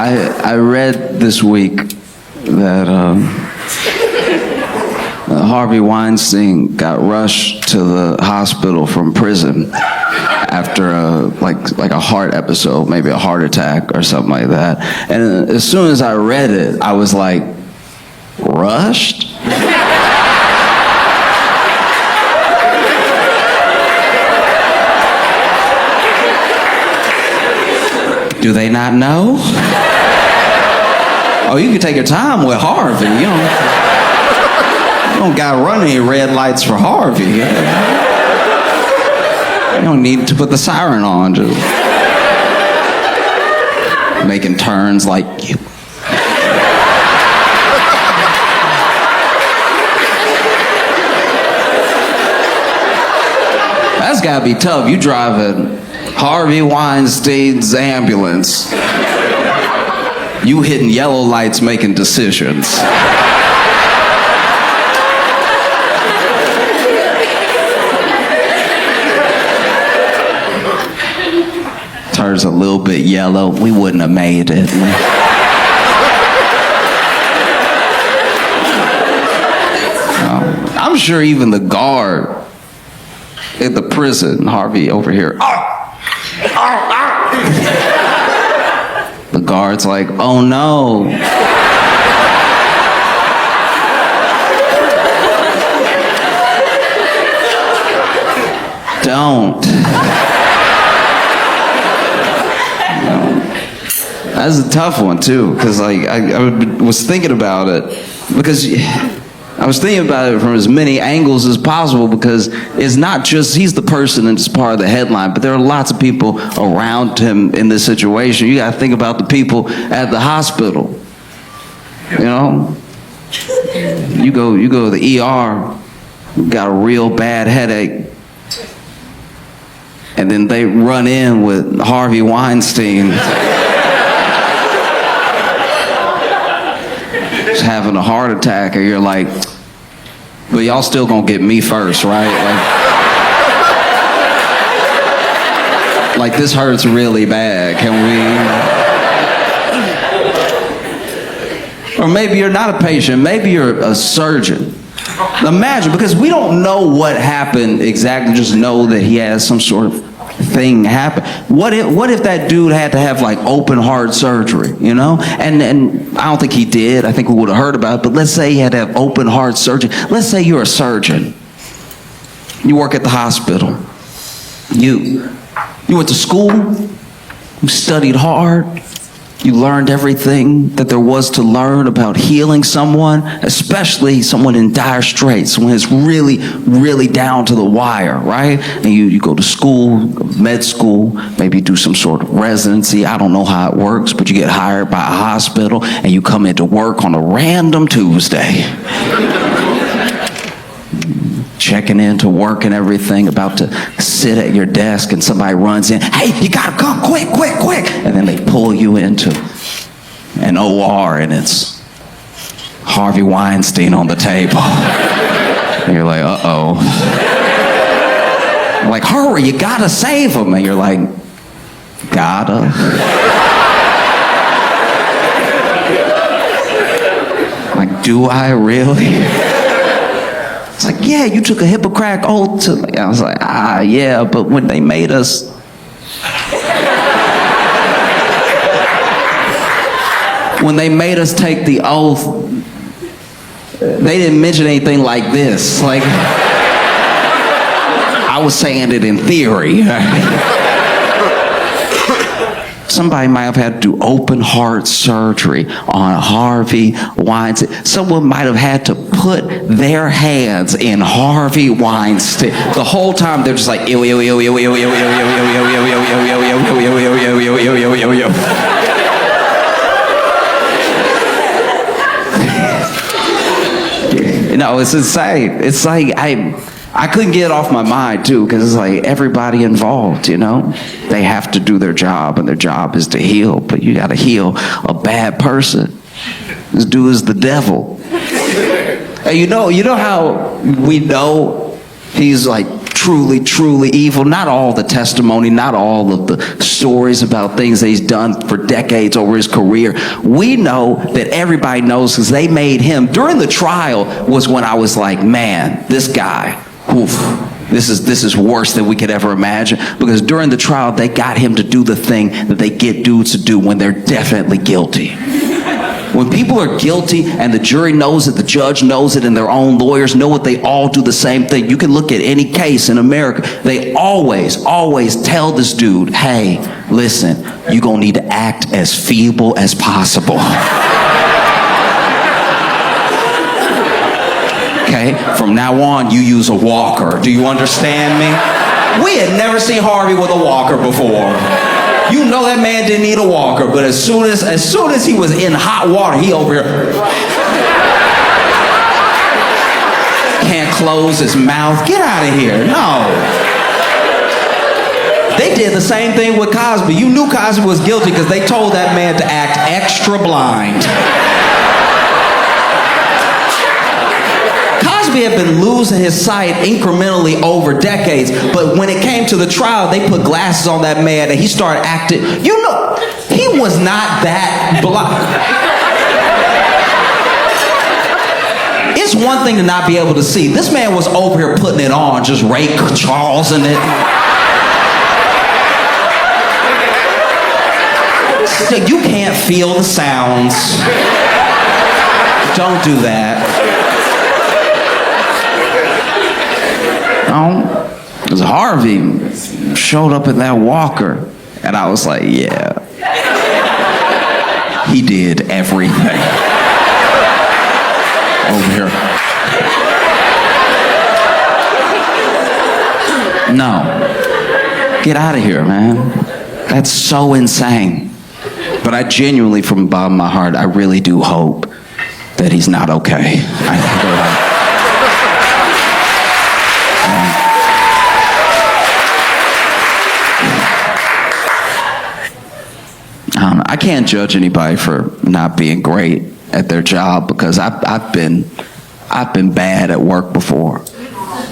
I read this week that Harvey Weinstein got rushed to the hospital from prison after like a heart episode, maybe a heart attack or something like that. And as soon as I read it, I was like, rushed? Do they not know? Oh, you can take your time with Harvey. You don't got to run any red lights for Harvey. You don't need to put the siren on. Just making turns like you. That's got to be tough. You driving Harvey Weinstein's ambulance. You hitting yellow lights making decisions. Turns a little bit yellow. We wouldn't have made it. I'm sure even the guard at the prison, Harvey over here. The guard's like, oh no. Don't. That's a tough one too, because like I was thinking about it, because I was thinking about it from as many angles as possible, because it's not just he's the person and it's part of the headline, but there are lots of people around him in this situation. You got to think about the people at the hospital. You know, you go to the ER, you got a real bad headache, and then they run in with Harvey Weinstein. Just having a heart attack, and you're like, but y'all still gonna get me first, right? Like this hurts really bad. Can we? Or maybe you're not a patient, maybe you're a surgeon. Imagine, because we don't know what happened exactly, just know that he has some sort of thing happen. What if that dude had to have like open heart surgery, you know? And I don't think he did. I think we would have heard about it, but let's say he had to have open heart surgery. Let's say you're a surgeon. You work at the hospital. You went to school, you studied hard, you learned everything that there was to learn about healing someone, especially someone in dire straits, someone who's really, really down to the wire, right? And you go to school, med school, maybe do some sort of residency. I don't know how it works, but you get hired by a hospital and you come into work on a random Tuesday. Checking into work and everything, about to sit at your desk, and somebody runs in, hey, you gotta come, quick, quick, quick. And then they pull you into an OR, and it's Harvey Weinstein on the table. And you're like, uh-oh. Like, hurry, you gotta save him. And you're like, gotta? Like, do I really? It's like, yeah, you took a Hippocratic oath to... I was like, yeah, but when they made us... When they made us take the oath, they didn't mention anything like this. Like, I was saying it in theory. Somebody might have had to do open heart surgery on Harvey Weinstein. Someone might have had to put their hands in Harvey Weinstein. The whole time they're just like, ew, ew, ew, ew, ew, ew, ew, ew, ew, ew, ew, ew, ew, ew, ew, ew, ew. You know, it's insane. It's like I couldn't get it off my mind too, because it's like everybody involved, you know, they have to do their job, and their job is to heal, but you got to heal a bad person. This dude is the devil. And you know how we know he's like truly, truly evil. Not all the testimony, not all of the stories about things that he's done for decades over his career. We know that everybody knows because they made him. During the trial was when I was like, man, this guy, oof, this is worse than we could ever imagine. Because during the trial, they got him to do the thing that they get dudes to do when they're definitely guilty. When people are guilty and the jury knows it, the judge knows it, and their own lawyers know it, they all do the same thing. You can look at any case in America. They always tell this dude, hey, listen, you're going to need to act as feeble as possible. Okay, from now on, you use a walker. Do you understand me? We had never seen Harvey with a walker before. You know that man didn't need a walker, but as soon as he was in hot water, he over here can't close his mouth. Get out of here. No. They did the same thing with Cosby. You knew Cosby was guilty because they told that man to act extra blind. Cosby had been losing his sight incrementally over decades, but when it came to the trial, they put glasses on that man and he started acting. You know, he was not that blind. It's one thing to not be able to see. This man was over here putting it on, just Ray Charles in it. So you can't feel the sounds. Don't do that. Because Harvey showed up in that walker, and I was like, yeah, he did everything. Over here. No. Get out of here, man. That's so insane. But I genuinely, from the bottom of my heart, I really do hope that he's not okay. I can't judge anybody for not being great at their job because I've been bad at work before.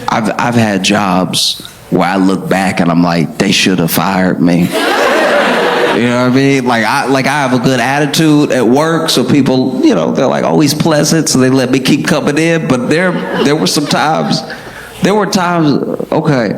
I've had jobs where I look back and I'm like, they should have fired me. You know what I mean? Like I have a good attitude at work, so people, you know, they're like, oh, he's pleasant, so they let me keep coming in. But there were times, okay.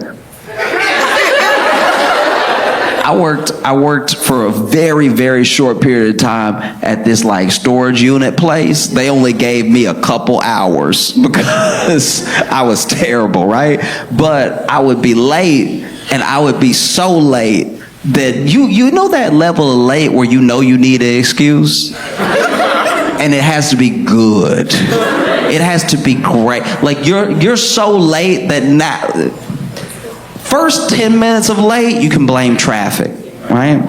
I worked for a very, very short period of time at this like storage unit place. They only gave me a couple hours because I was terrible, right? But I would be late, and I would be so late that you know that level of late where you know you need an excuse? And it has to be good. It has to be great. Like you're so late that now, first 10 minutes of late, you can blame traffic, right?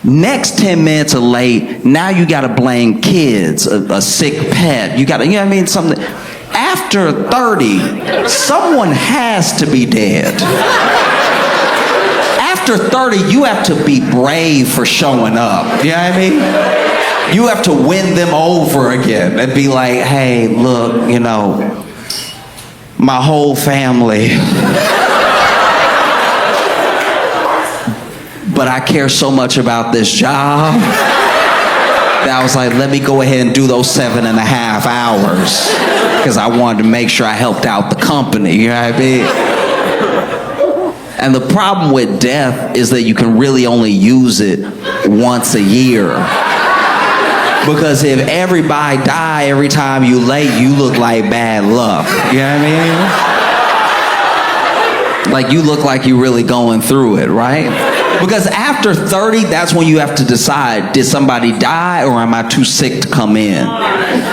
Next 10 minutes of late, now you got to blame kids, a sick pet. You know what I mean? Something. After 30, someone has to be dead. After 30, you have to be brave for showing up. You know what I mean? You have to win them over again and be like, hey, look, you know, my whole family. But I care so much about this job that I was like, let me go ahead and do those 7.5 hours because I wanted to make sure I helped out the company, you know what I mean? And the problem with death is that you can really only use it once a year. Because if everybody die every time you late, you look like bad luck, you know what I mean? Like you look like you're really going through it, right? Because after 30, that's when you have to decide, did somebody die or am I too sick to come in?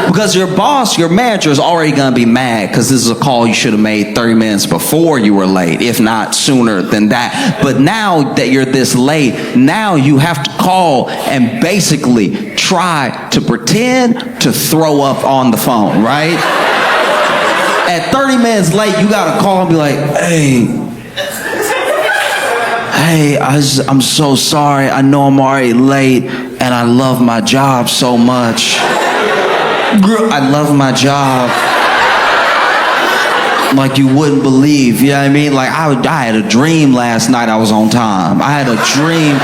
Because your boss, your manager is already going to be mad because this is a call you should have made 30 minutes before you were late, if not sooner than that. But now that you're this late, now you have to call and basically try to pretend to throw up on the phone, right? At 30 minutes late, you got to call and be like, hey, I'm so sorry. I know I'm already late, and I love my job so much. I love my job. like you wouldn't believe, you know what I mean? Like I had a dream last night I was on time. I had a dream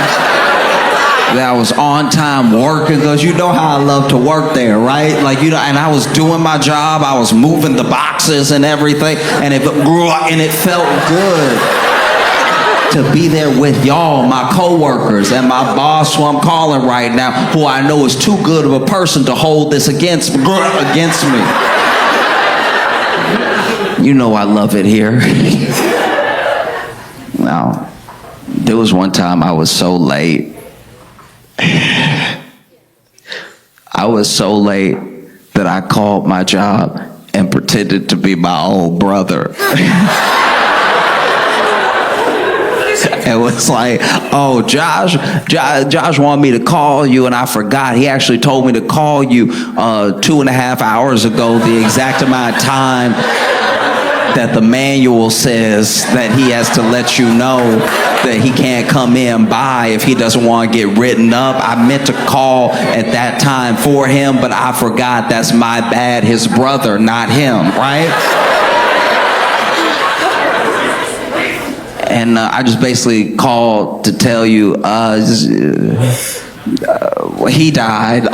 that I was on time working, because you know how I love to work there, right? Like, you know, and I was doing my job, I was moving the boxes and everything, and it felt good to be there with y'all, my coworkers, and my boss, who I'm calling right now, who I know is too good of a person to hold this against me. You know I love it here. Now, there was one time I was so late. I was so late that I called my job and pretended to be my own brother. It was like, oh, Josh wanted me to call you, and I forgot. He actually told me to call you 2.5 hours ago, the exact amount of time that the manual says that he has to let you know that he can't come in by if he doesn't want to get written up. I meant to call at that time for him, but I forgot. That's my bad. His brother, not him, right? And I just basically called to tell you he died.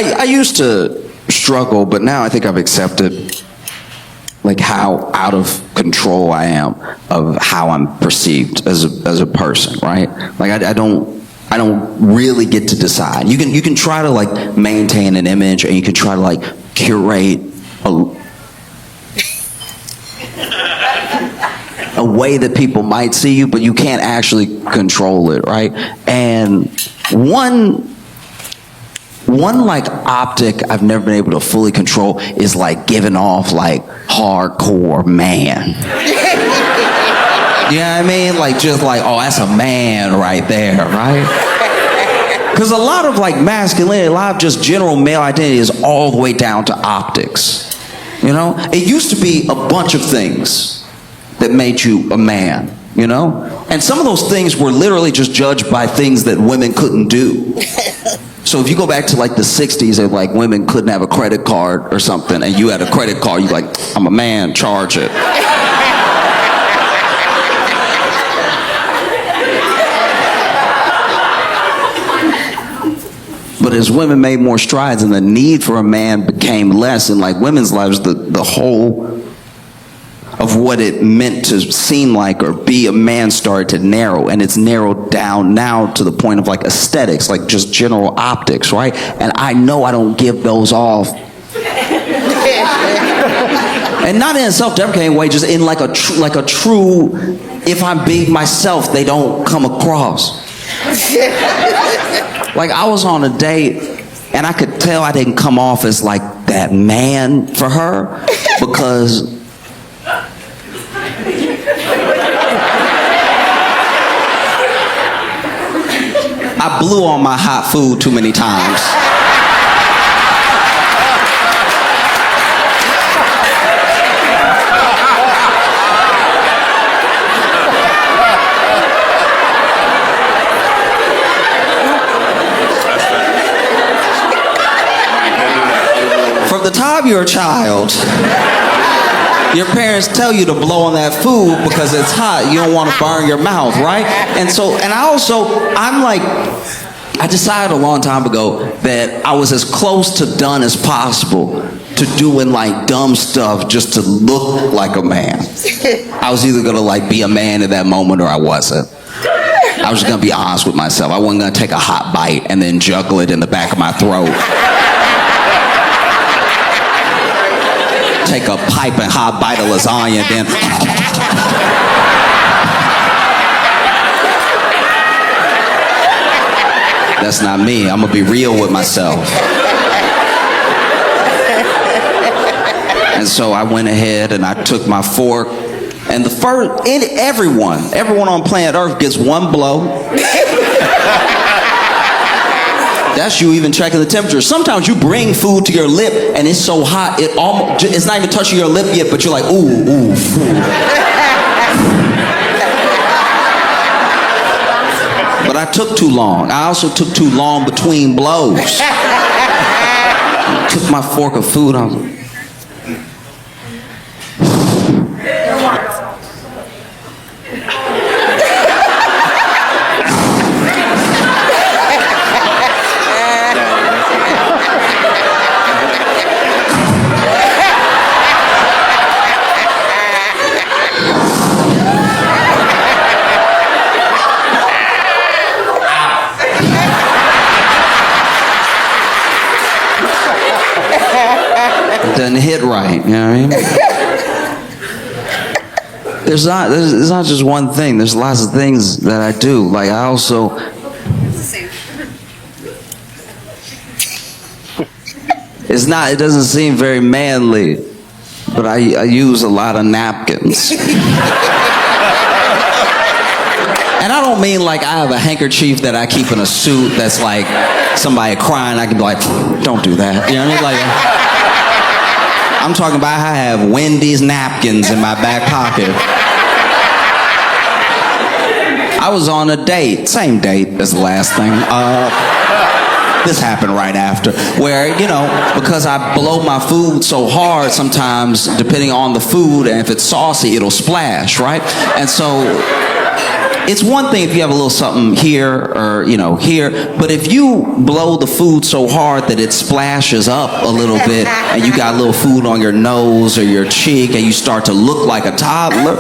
I used to struggle, but now I think I've accepted like how out of control I am of how I'm perceived as a person, right? Like I don't really get to decide. You can try to like maintain an image, and you can try to like curate a way that people might see you, but you can't actually control it, right? And one like optic I've never been able to fully control is like giving off like hardcore man. You know what I mean? Like just like, oh, that's a man right there, right? Because a lot of like masculinity, a lot of just general male identity is all the way down to optics. You know? It used to be a bunch of things that made you a man, you know? And some of those things were literally just judged by things that women couldn't do. So if you go back to like the 60s, and like women couldn't have a credit card or something, and you had a credit card, you're like, I'm a man, charge it. But as women made more strides and the need for a man became less in like women's lives, the whole of what it meant to seem like or be a man started to narrow, and it's narrowed down now to the point of like aesthetics, like just general optics, right? And I know I don't give those off. And not in a self-deprecating way, just in like a true, if I'm being myself, they don't come across. Like I was on a date, and I could tell I didn't come off as like that man for her, because I blew on my hot food too many times. From the time you're a child, your parents tell you to blow on that food because it's hot. You don't want to burn your mouth, right? And I decided a long time ago that I was as close to done as possible to doing like dumb stuff just to look like a man. I was either gonna like be a man in that moment or I wasn't. I was just gonna be honest with myself. I wasn't gonna take a hot bite and then juggle it in the back of my throat. Take a pipe and hot bite of lasagna, then that's not me. I'm gonna be real with myself. And so I went ahead and I took my fork, and everyone on planet Earth gets one blow. That's you even checking the temperature. Sometimes you bring food to your lip and it's so hot, it's not even touching your lip yet, but you're like, ooh, food. But I took too long. I also took too long between blows. Took my fork of food on. Doesn't hit right, you know what I mean? There's not just one thing. There's lots of things that I do. Like I also, it doesn't seem very manly, but I use a lot of napkins. And I don't mean like I have a handkerchief that I keep in a suit that's like somebody crying, I can be like, don't do that. You know what I mean? Like, I'm talking about I have Wendy's napkins in my back pocket. I was on a date, same date as the last thing. This happened right after, where, you know, because I blow my food so hard sometimes, depending on the food, and if it's saucy, it'll splash, right? And so, it's one thing if you have a little something here or, you know, here, but if you blow the food so hard that it splashes up a little bit and you got a little food on your nose or your cheek and you start to look like a toddler,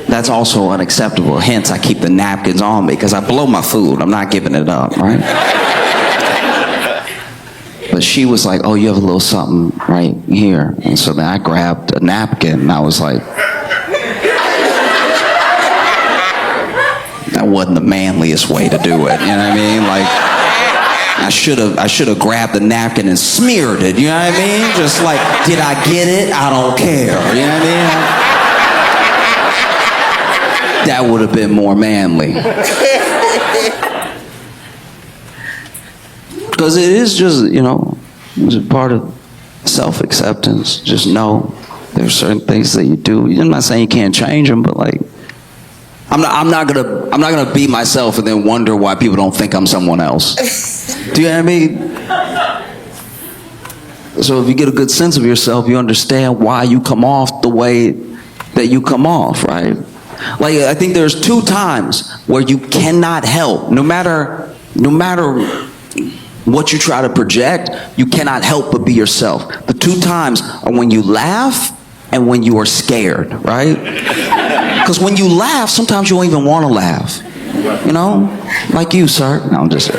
that's also unacceptable. Hence, I keep the napkins on me because I blow my food. I'm not giving it up, right? But she was like, oh, you have a little something right here. And so then I grabbed a napkin and I was like, that wasn't the manliest way to do it, you know what I mean? Like, I should have grabbed the napkin and smeared it, you know what I mean? Just like, did I get it? I don't care, you know what I mean? That would have been more manly. Because it is just, you know, it's a part of self-acceptance. Just know there's certain things that you do. I'm not saying you can't change them, but like, I'm not gonna be myself and then wonder why people don't think I'm someone else. Do you know what I mean? So if you get a good sense of yourself, you understand why you come off the way that you come off, right? Like I think there's 2 times where you cannot help, no matter what you try to project, you cannot help but be yourself. The 2 times are when you laugh and when you are scared, right? Because when you laugh, sometimes you don't even want to laugh. You know? Like you, sir. No, I'm just...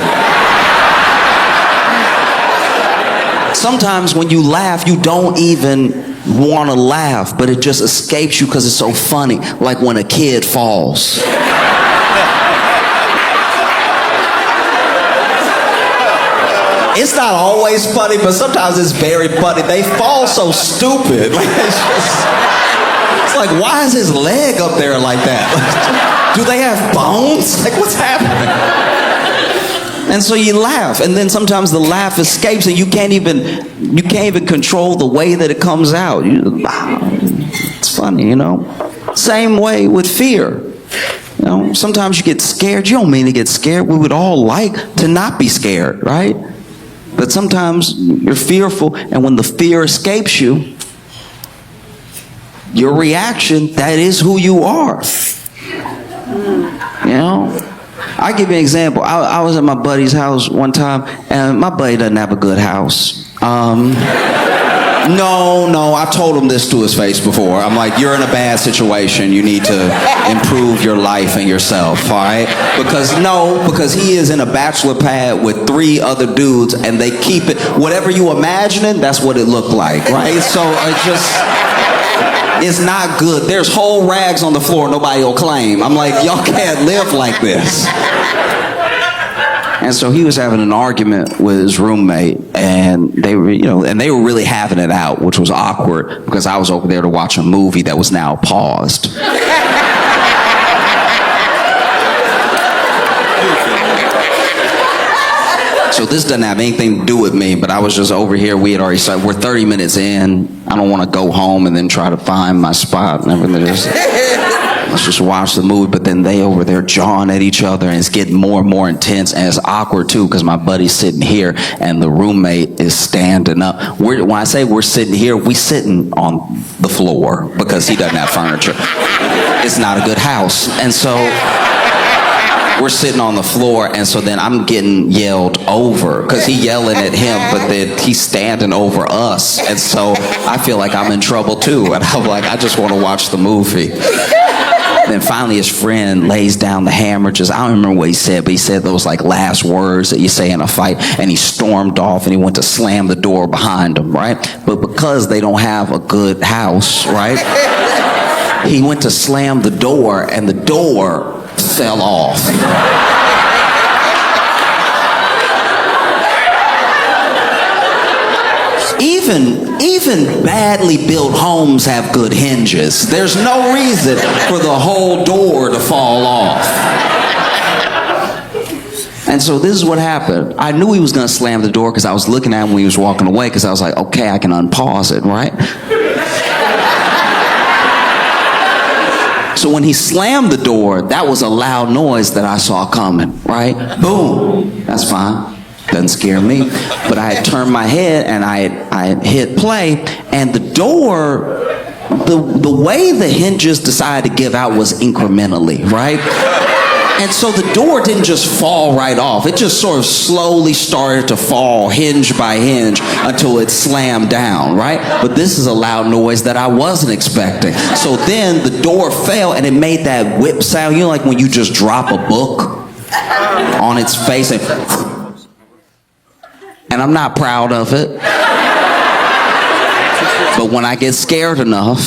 Sometimes when you laugh, you don't even want to laugh, but it just escapes you because it's so funny. Like when a kid falls. It's not always funny, but sometimes it's very funny. They fall so stupid. Like it's like, why is his leg up there like that? Do they have bones? Like, what's happening? And so you laugh, and then sometimes the laugh escapes, and you can't even control the way that it comes out. It's funny, you know. Same way with fear. You know, sometimes you get scared. You don't mean to get scared. We would all like to not be scared, right? But sometimes you're fearful, and when the fear escapes you, your reaction, that is who you are. You know? I'll give you an example. I was at my buddy's house one time, and my buddy doesn't have a good house. No, I've told him this to his face before. I'm like, you're in a bad situation. You need to improve your life and yourself, all right? Because he is in a bachelor pad with 3 other dudes, and they keep it, whatever you imagining, that's what it looked like, right? So it's not good. There's whole rags on the floor nobody will claim. I'm like, y'all can't live like this. And so he was having an argument with his roommate, and they were really having it out, which was awkward because I was over there to watch a movie that was now paused. So this doesn't have anything to do with me, but I was just over here. We had already started. We're 30 minutes in. I don't want to go home and then try to find my spot and everything. let's just watch the movie. But then they over there jawing at each other, and it's getting more and more intense, and it's awkward too, because my buddy's sitting here and the roommate is standing up. When I say we're sitting here, we sitting on the floor because he doesn't have furniture. It's not a good house. And so we're sitting on the floor, and so then I'm getting yelled over because he's yelling at him, but then he's standing over us, and so I feel like I'm in trouble too, and I'm like, I just want to watch the movie. Then finally his friend lays down the hammer, I don't remember what he said, but he said those like last words that you say in a fight, and he stormed off and he went to slam the door behind him, right? But because they don't have a good house, right? He went to slam the door, and the door fell off. Even badly built homes have good hinges. There's no reason for the whole door to fall off. And so this is what happened. I knew he was going to slam the door because I was looking at him when he was walking away, because I was like, okay, I can unpause it, right? So when he slammed the door, that was a loud noise that I saw coming, right? Boom. That's fine. Doesn't scare me. But I had turned my head and I had hit play, and the door, the way the hinges decided to give out was incrementally, right? And so the door didn't just fall right off. It just sort of slowly started to fall hinge by hinge until it slammed down, right? But this is a loud noise that I wasn't expecting. So then the door fell and it made that whip sound. You know, like when you just drop a book on its face, and I'm not proud of it. But when I get scared enough,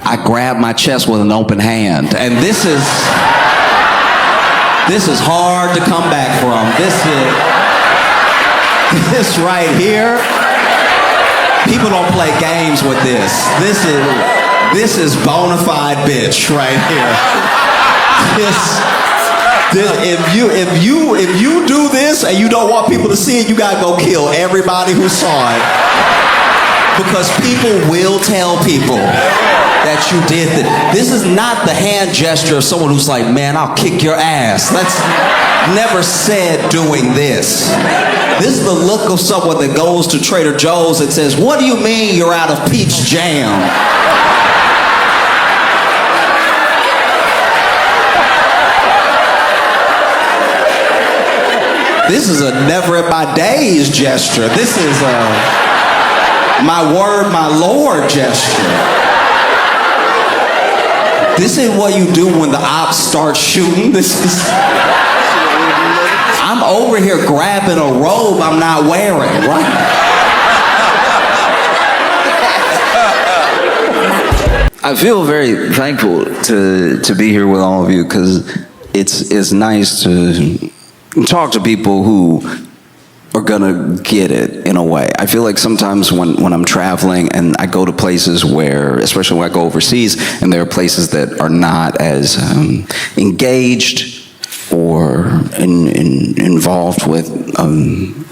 I grab my chest with an open hand. And this is hard to come back from. This right here, people don't play games with this. This is bona fide bitch right here. If you do this and you don't want people to see it, you gotta go kill everybody who saw it. Because people will tell people that you did that. This is not the hand gesture of someone who's like, man, I'll kick your ass. That's never said doing this. This is the look of someone that goes to Trader Joe's and says, what do you mean you're out of peach jam? This is a never in my days gesture. This is a my word, my Lord gesture. This is what you do when the ops start shooting. I'm over here grabbing a robe I'm not wearing, right? I feel very thankful to be here with all of you, because it's nice to talk to people who are gonna get it in a way. I feel like sometimes when I'm traveling and I go to places where, especially when I go overseas, and there are places that are not as engaged or involved with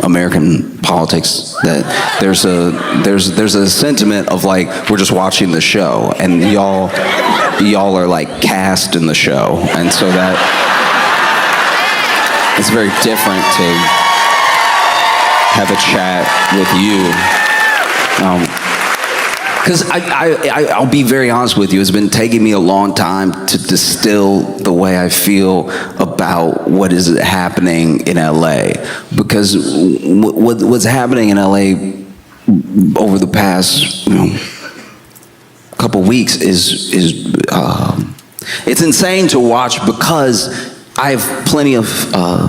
American politics, that there's a sentiment of like, we're just watching the show, and y'all are like cast in the show, and so that it's very different to have a chat with you. Because I'll be very honest with you, it's been taking me a long time to distill the way I feel about what is happening in LA. Because what's happening in LA over the past couple weeks is it's insane to watch, because I have plenty of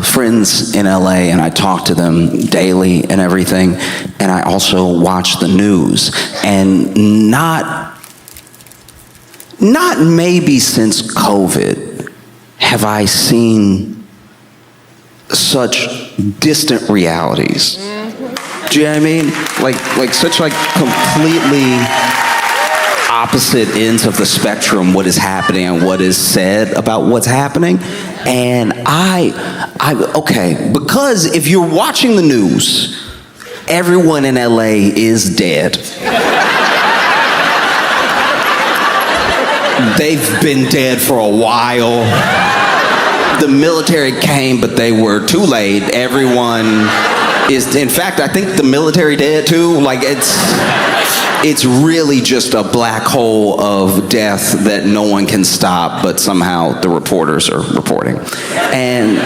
friends in LA, and I talk to them daily and everything, and I also watch the news, and not maybe since COVID have I seen such distant realities. Do you know what I mean? Like such like completely opposite ends of the spectrum, what is happening and what is said about what's happening. And okay, because if you're watching the news, everyone in LA is dead. They've been dead for a while. The military came, but they were too late. Everyone is, in fact, I think the military dead too. Like, it's really just a black hole of death that no one can stop, but somehow the reporters are reporting. And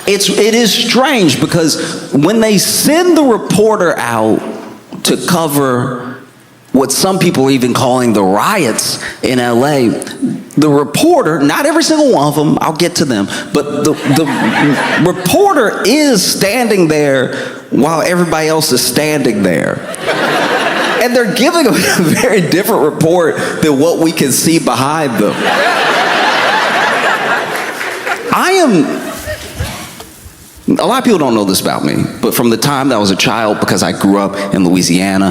it is strange because when they send the reporter out to cover what some people are even calling the riots in LA, the reporter, not every single one of them, I'll get to them, but the reporter is standing there while everybody else is standing there. And they're giving a very different report than what we can see behind them. A lot of people don't know this about me, but from the time that I was a child, because I grew up in Louisiana,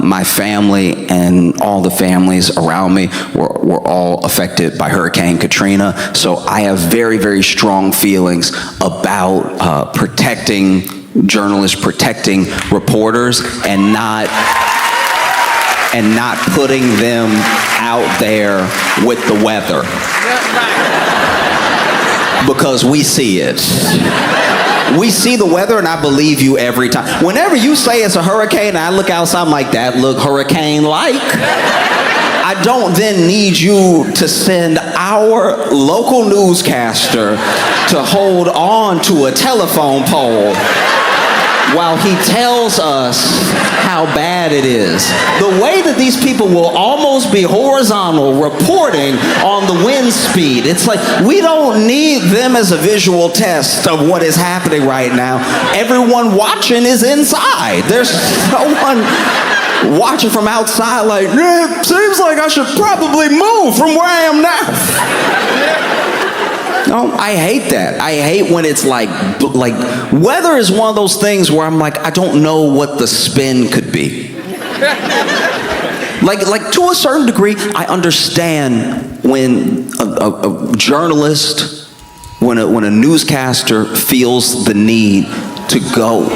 my family and all the families around me were all affected by Hurricane Katrina. So I have very, very strong feelings about protecting journalists, protecting reporters, and not putting them out there with the weather. Because we see it. We see the weather, and I believe you every time. Whenever you say it's a hurricane, and I look outside, I'm like, that look hurricane-like. I don't then need you to send our local newscaster to hold on to a telephone pole while he tells us how bad it is. The way that these people will almost be horizontal reporting on the wind speed, it's like we don't need them as a visual test of what is happening right now. Everyone watching is inside. There's no one watching from outside like, seems like I should probably move from where I am now. No, I hate that. I hate when it's like weather is one of those things where I'm like, I don't know what the spin could be. like to a certain degree, I understand when a journalist, when a newscaster feels the need to go.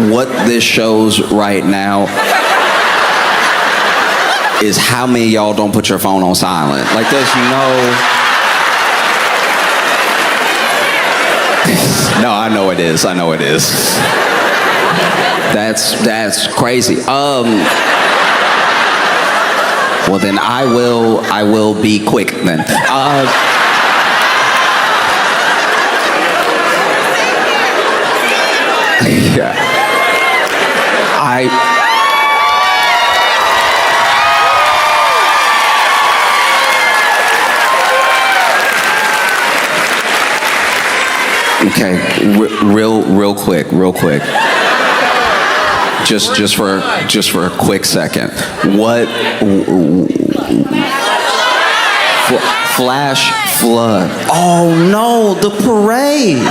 What this shows right now is how many of y'all don't put your phone on silent. Like, there's no, I know it is. That's crazy. Well then I will be quick then. Yeah. Okay, real quick. Just for a quick second. What? Flash flood. Oh no, the parade.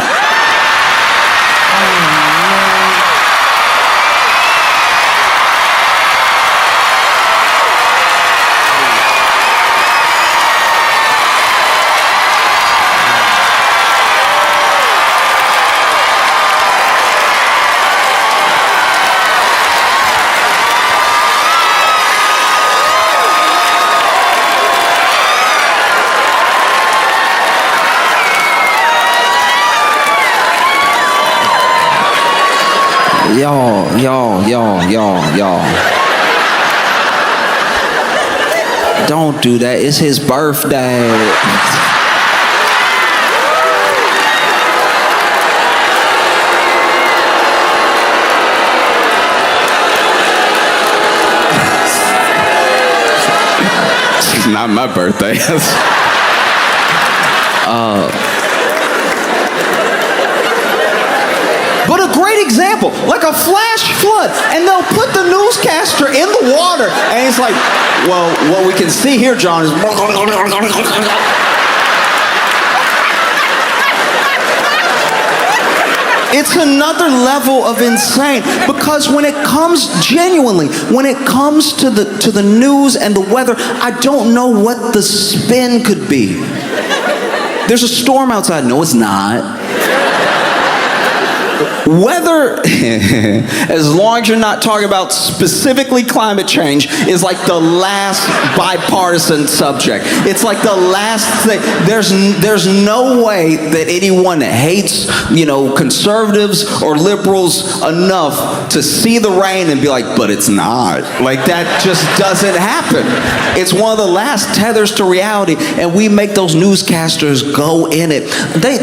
Y'all. Don't do that. It's his birthday. It's not my birthday. But a great example, like a flash flood, and they'll put the newscaster in the water, and he's like, well, what we can see here, John, is... It's another level of insane, because when it comes genuinely, when it comes to the news and the weather, I don't know what the spin could be. There's a storm outside. No, it's not. Weather, as long as you're not talking about specifically climate change, is like the last bipartisan subject. It's like the last thing. There's no way that anyone hates, conservatives or liberals enough to see the rain and be like, but it's not. Like, that just doesn't happen. It's one of the last tethers to reality, and we make those newscasters go in it.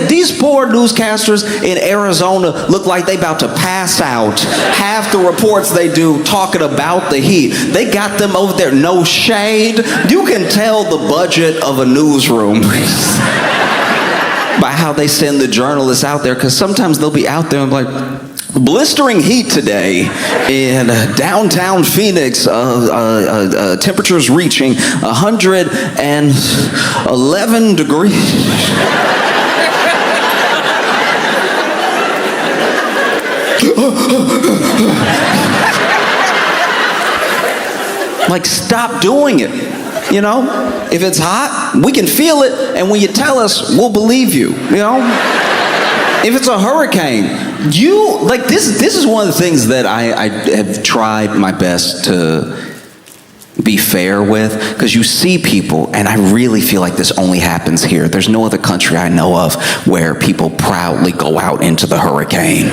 These poor newscasters in Arizona look like they about to pass out. Half the reports they do talking about the heat. They got them over there, no shade. You can tell the budget of a newsroom by how they send the journalists out there, because sometimes they'll be out there and like, blistering heat today in downtown Phoenix, temperatures reaching 111 degrees. Like, stop doing it. If it's hot, we can feel it, and when you tell us, we'll believe you. If it's a hurricane, this is one of the things that I have tried my best to be fair with, because you see people, and I really feel like this only happens here. There's no other country I know of where people proudly go out into the hurricane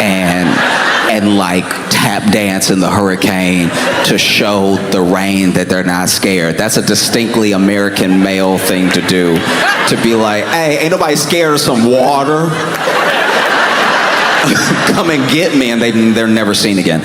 and like tap dance in the hurricane to show the rain that they're not scared. That's a distinctly American male thing to do, to be like, hey, ain't nobody scared of some water? Come and get me, and they're never seen again.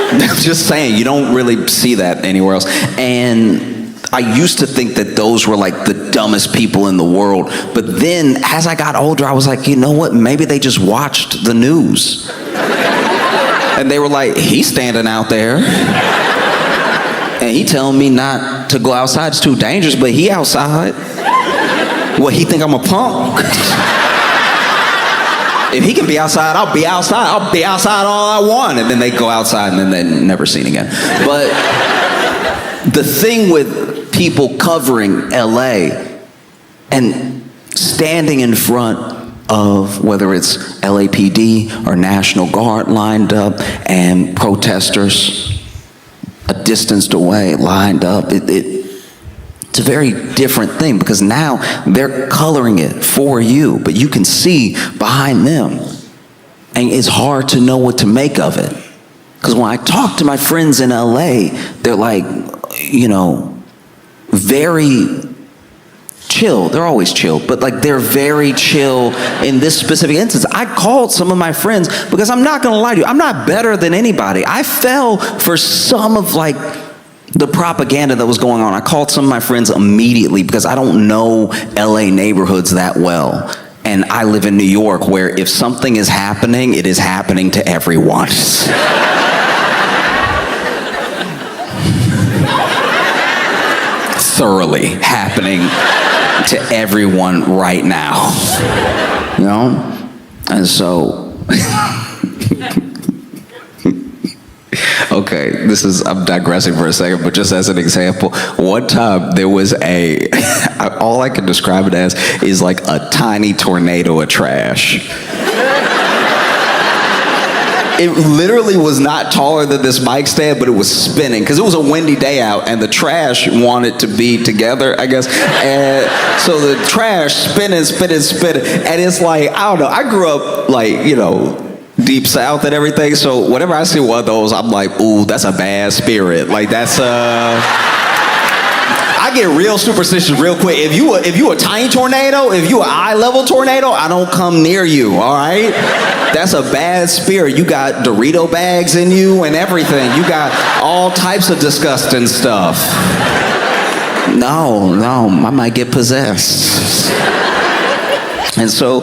I'm just saying, you don't really see that anywhere else. And I used to think that those were like the dumbest people in the world. But then as I got older, I was like, you know what? Maybe they just watched the news. And they were like, he's standing out there. And he telling me not to go outside. It's too dangerous, but he outside. What, he think I'm a punk? If he can be outside, I'll be outside. I'll be outside all I want. And then they go outside, and then they're never seen again. But the thing with people covering LA and standing in front of, whether it's LAPD or National Guard lined up, and protesters a distance away lined up, it's a very different thing, because now they're coloring it for you, but you can see behind them, and it's hard to know what to make of it. Because when I talk to my friends in LA, they're like, very chill. They're always chill, but like, they're very chill in this specific instance. I called some of my friends, because I'm not gonna lie to you, I'm not better than anybody. I fell for some of like the propaganda that was going on. I called some of my friends immediately, because I don't know LA neighborhoods that well. And I live in New York, where if something is happening, it is happening to everyone. Thoroughly happening to everyone right now. And so, okay, I'm digressing for a second, but just as an example, one time there was all I can describe it as is like a tiny tornado of trash. It literally was not taller than this mic stand, but it was spinning, because it was a windy day out, and the trash wanted to be together, I guess. And so the trash spinning, and it's like, I don't know, I grew up like, deep south and everything, so whenever I see one of those, I'm like, ooh, that's a bad spirit. Like, that's I get real superstitious real quick. If you a tiny tornado, if you an eye level tornado, I don't come near you, all right? That's a bad spirit. You got Dorito bags in you and everything. You got all types of disgusting stuff. No, I might get possessed. And so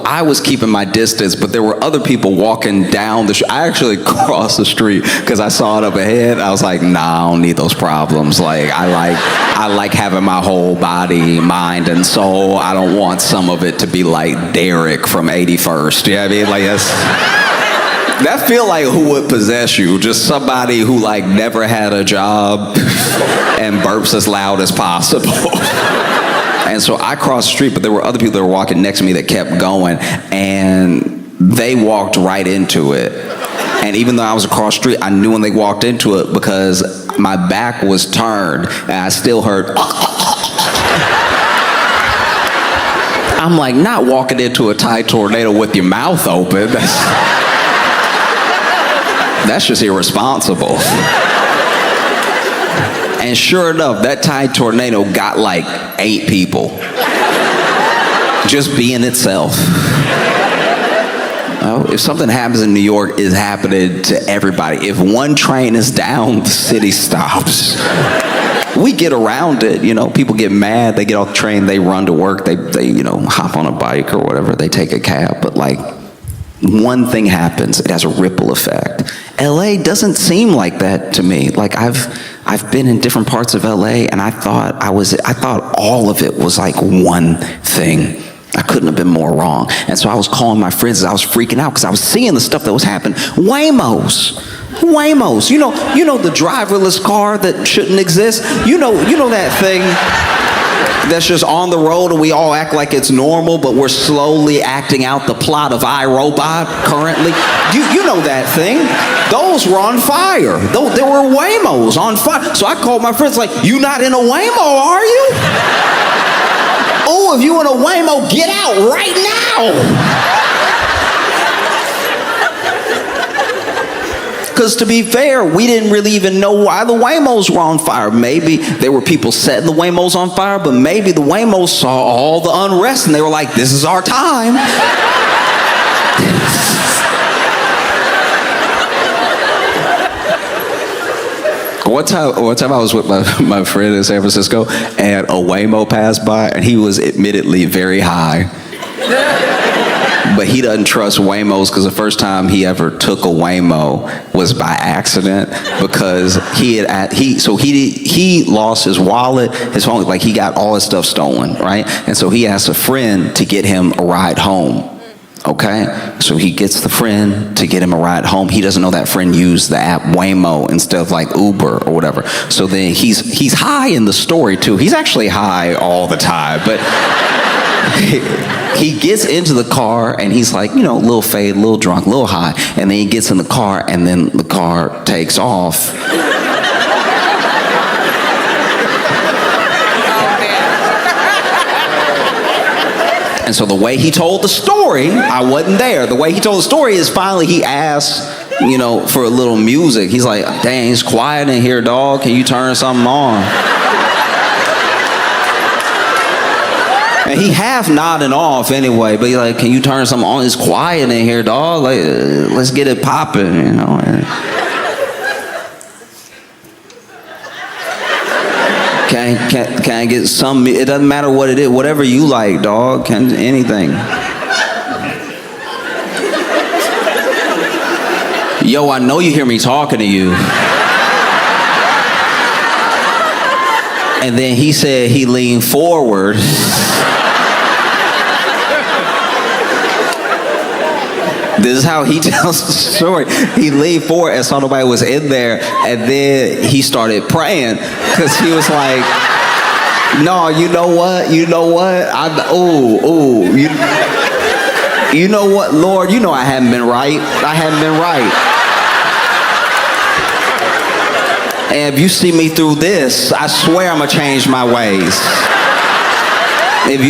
I was keeping my distance, but there were other people walking down the street. I actually crossed the street because I saw it up ahead. I was like, nah, I don't need those problems. Like, I like having my whole body, mind, and soul. I don't want some of it to be like Derek from 81st. You know what I mean? Like, that feel like who would possess you? Just somebody who like never had a job and burps as loud as possible. And so I crossed the street, but there were other people that were walking next to me that kept going, and they walked right into it. And even though I was across the street, I knew when they walked into it because my back was turned, and I still heard. I'm like, not walking into a Thai tornado with your mouth open. That's just irresponsible. And sure enough, that Thai tornado got like 8 people. Just being itself. Oh, if something happens in New York, it's happening to everybody. If one train is down, the city stops. We get around it, you know, people get mad, they get off the train, they run to work, they hop on a bike or whatever, they take a cab, but like, one thing happens, it has a ripple effect. LA doesn't seem like that to me. Like I've been in different parts of LA, and I thought all of it was like one thing. I couldn't have been more wrong. And so I was calling my friends as I was freaking out because I was seeing the stuff that was happening. Waymos. You know the driverless car that shouldn't exist? You know that thing that's just on the road and we all act like it's normal, but we're slowly acting out the plot of iRobot currently. You know that thing. Those were on fire. There were Waymos on fire. So I called my friends like, you not in a Waymo, are you? Oh, if you in a Waymo, get out right now. Because to be fair, we didn't really even know why the Waymos were on fire. Maybe there were people setting the Waymos on fire, but maybe the Waymos saw all the unrest and they were like, this is our time. One time I was with my friend in San Francisco, and a Waymo passed by, and he was admittedly very high. But he doesn't trust Waymos because the first time he ever took a Waymo was by accident, because he lost his wallet, his phone, like he got all his stuff stolen, right? And so he asked a friend to get him a ride home. Okay, so he gets the friend to get him a ride home. He doesn't know that friend used the app Waymo instead of like Uber or whatever. So then he's high in the story too. He's actually high all the time, but he gets into the car and he's like, you know, a little fade, a little drunk, a little high, and then he gets in the car and then the car takes off. And so the way he told the story, I wasn't there. The way he told the story is finally he asked, you know, for a little music. He's like, dang, it's quiet in here, dog. Can you turn something on? And he half nodding off anyway, but he's like, can you turn something on? It's quiet in here, dog. Like, let's get it popping, you know. Can I get some? It doesn't matter what it is, whatever you like, dog. Can anything. Yo, I know you hear me talking to you. And then he said he leaned forward. This is how he tells the story. He leaned forward and saw nobody was in there, and then he started praying because he was like, "No, you know what? You know what? You know what, Lord? You know I haven't been right. I haven't been right. And if you see me through this, I swear I'm gonna change my ways." If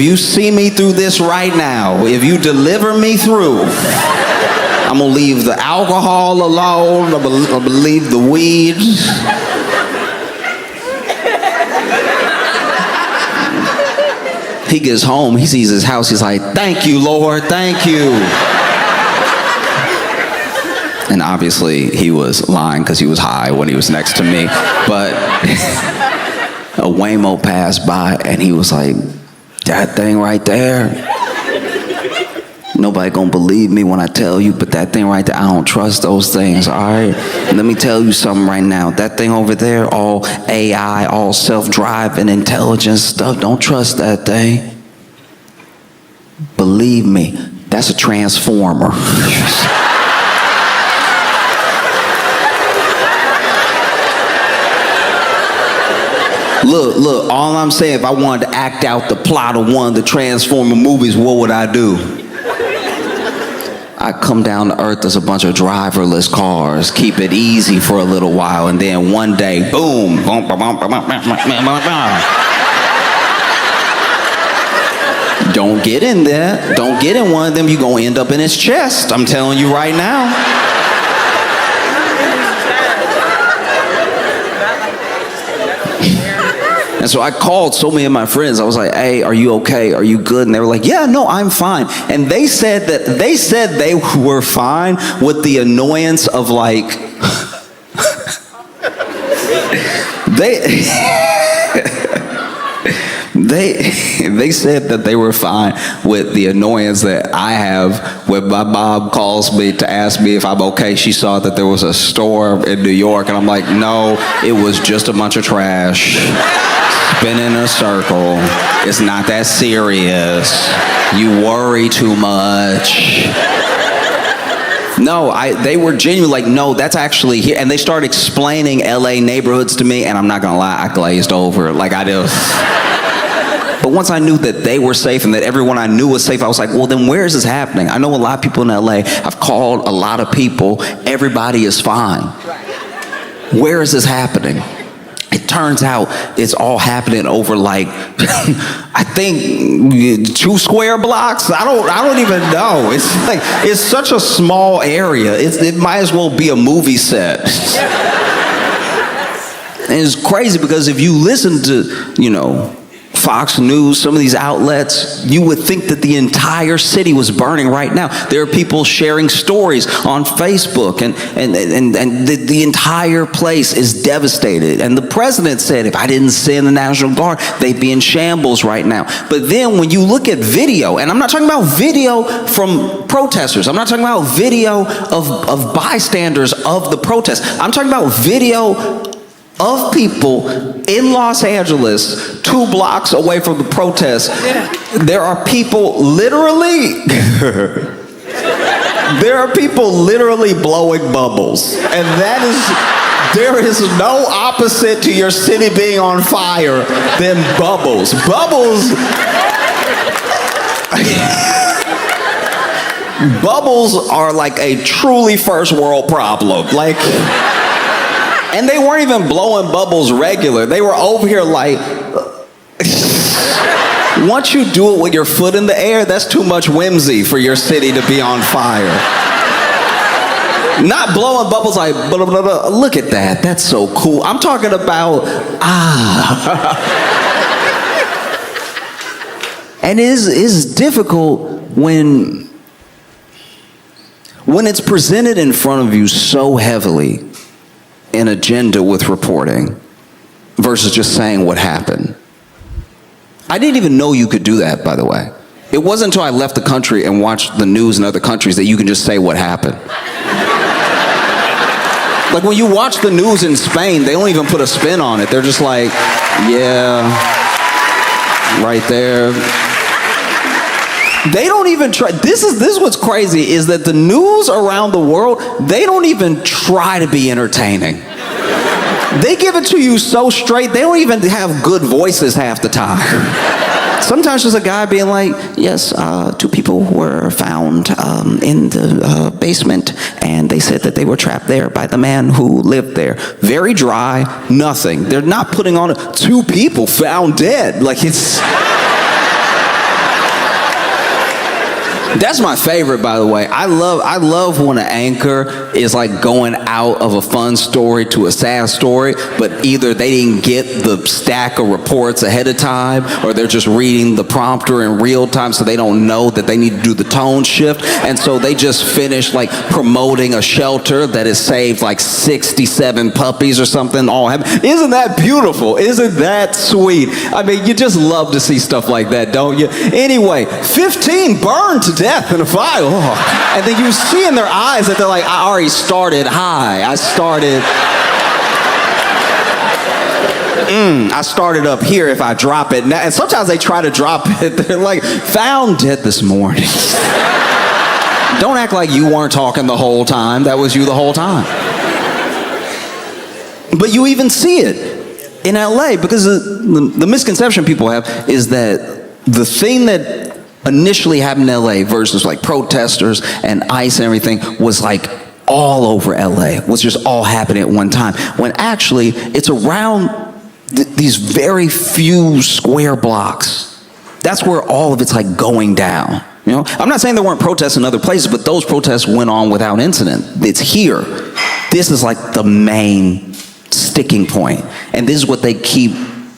you see me through this right now, if you deliver me through, I'm gonna leave the alcohol alone. I'm gonna leave the weed. He gets home, he sees his house, he's like, thank you, Lord, thank you. And obviously he was lying because he was high when he was next to me, but a Waymo passed by and he was like, That thing right there. Nobody gonna believe me when I tell you, but that thing right there, I don't trust those things, all right? Let me tell you something right now. That thing over there, all AI, all self-driving intelligence stuff, don't trust that thing. Believe me, that's a transformer. Look, all I'm saying, if I wanted to act out the plot of one of the Transformer movies, what would I do? I come down to earth as a bunch of driverless cars, keep it easy for a little while, and then one day, boom. Don't get in there. Don't get in one of them. You're going to end up in his chest. I'm telling you right now. And so I called so many of my friends. I was like, hey, are you okay? Are you good? And they were like, yeah, no, I'm fine. And they said they were fine with the annoyance of like, they said that they were fine with the annoyance that I have when my mom calls me to ask me if I'm okay. She saw that there was a storm in New York, and I'm like, no, it was just a bunch of trash spinning in a circle. It's not that serious. You worry too much. No, they were genuinely like, no, that's actually here. And they started explaining LA neighborhoods to me, and I'm not gonna lie, I glazed over. Like I just... But once I knew that they were safe and that everyone I knew was safe, I was like, well, then where is this happening? I know a lot of people in LA. I've called a lot of people. Everybody is fine. Where is this happening? It turns out it's all happening over like, I think 2 square blocks. I don't even know. It's like, it's such a small area. It might as well be a movie set. And it's crazy because if you listen to, Fox News, some of these outlets, you would think that the entire city was burning right now. There are people sharing stories on Facebook, and the entire place is devastated. And the president said, if I didn't send the National Guard, they'd be in shambles right now. But then when you look at video, and I'm not talking about video from protesters, I'm not talking about video of bystanders of the protest, I'm talking about video of people in Los Angeles, 2 blocks away from the protest. There are people literally blowing bubbles. And there is no opposite to your city being on fire than bubbles. Bubbles are like a truly first world problem. Like, and they weren't even blowing bubbles regular. They were over here like, once you do it with your foot in the air, that's too much whimsy for your city to be on fire. Not blowing bubbles like, blah, blah, blah. Look at that. That's so cool. I'm talking about, And it is difficult when it's presented in front of you so heavily, an agenda with reporting versus just saying what happened. I didn't even know you could do that, by the way. It wasn't until I left the country and watched the news in other countries that you can just say what happened. Like when you watch the news in Spain, they don't even put a spin on it. They're just like, yeah, right there. They don't even try. This is what's crazy, is that the news around the world, they don't even try to be entertaining. They give it to you so straight, they don't even have good voices half the time. Sometimes there's a guy being like, yes, 2 people were found in the basement, and they said that they were trapped there by the man who lived there. Very dry, nothing. They're not putting on 2 people found dead. Like it's... That's my favorite, by the way. I love when an anchor is like going out of a fun story to a sad story, but either they didn't get the stack of reports ahead of time, or they're just reading the prompter in real time, so they don't know that they need to do the tone shift, and so they just finish like promoting a shelter that has saved like 67 puppies or something. All happy. Isn't that beautiful? Isn't that sweet? I mean, you just love to see stuff like that, don't you? Anyway, 15 burned to death in a fire. Oh. And then you see in their eyes that they're like, I already started high. I started up here if I drop it. And sometimes they try to drop it. They're like, found dead this morning. Don't act like you weren't talking the whole time. That was you the whole time. But you even see it in LA, because the misconception people have is that the thing that initially happened in LA versus like protesters and ICE and everything was like all over LA, was just all happening at one time, when actually it's around these very few square blocks. That's where all of it's like going down. You know, I'm not saying there weren't protests in other places, but those protests went on without incident. It's here. This is like the main sticking point, and this is what they keep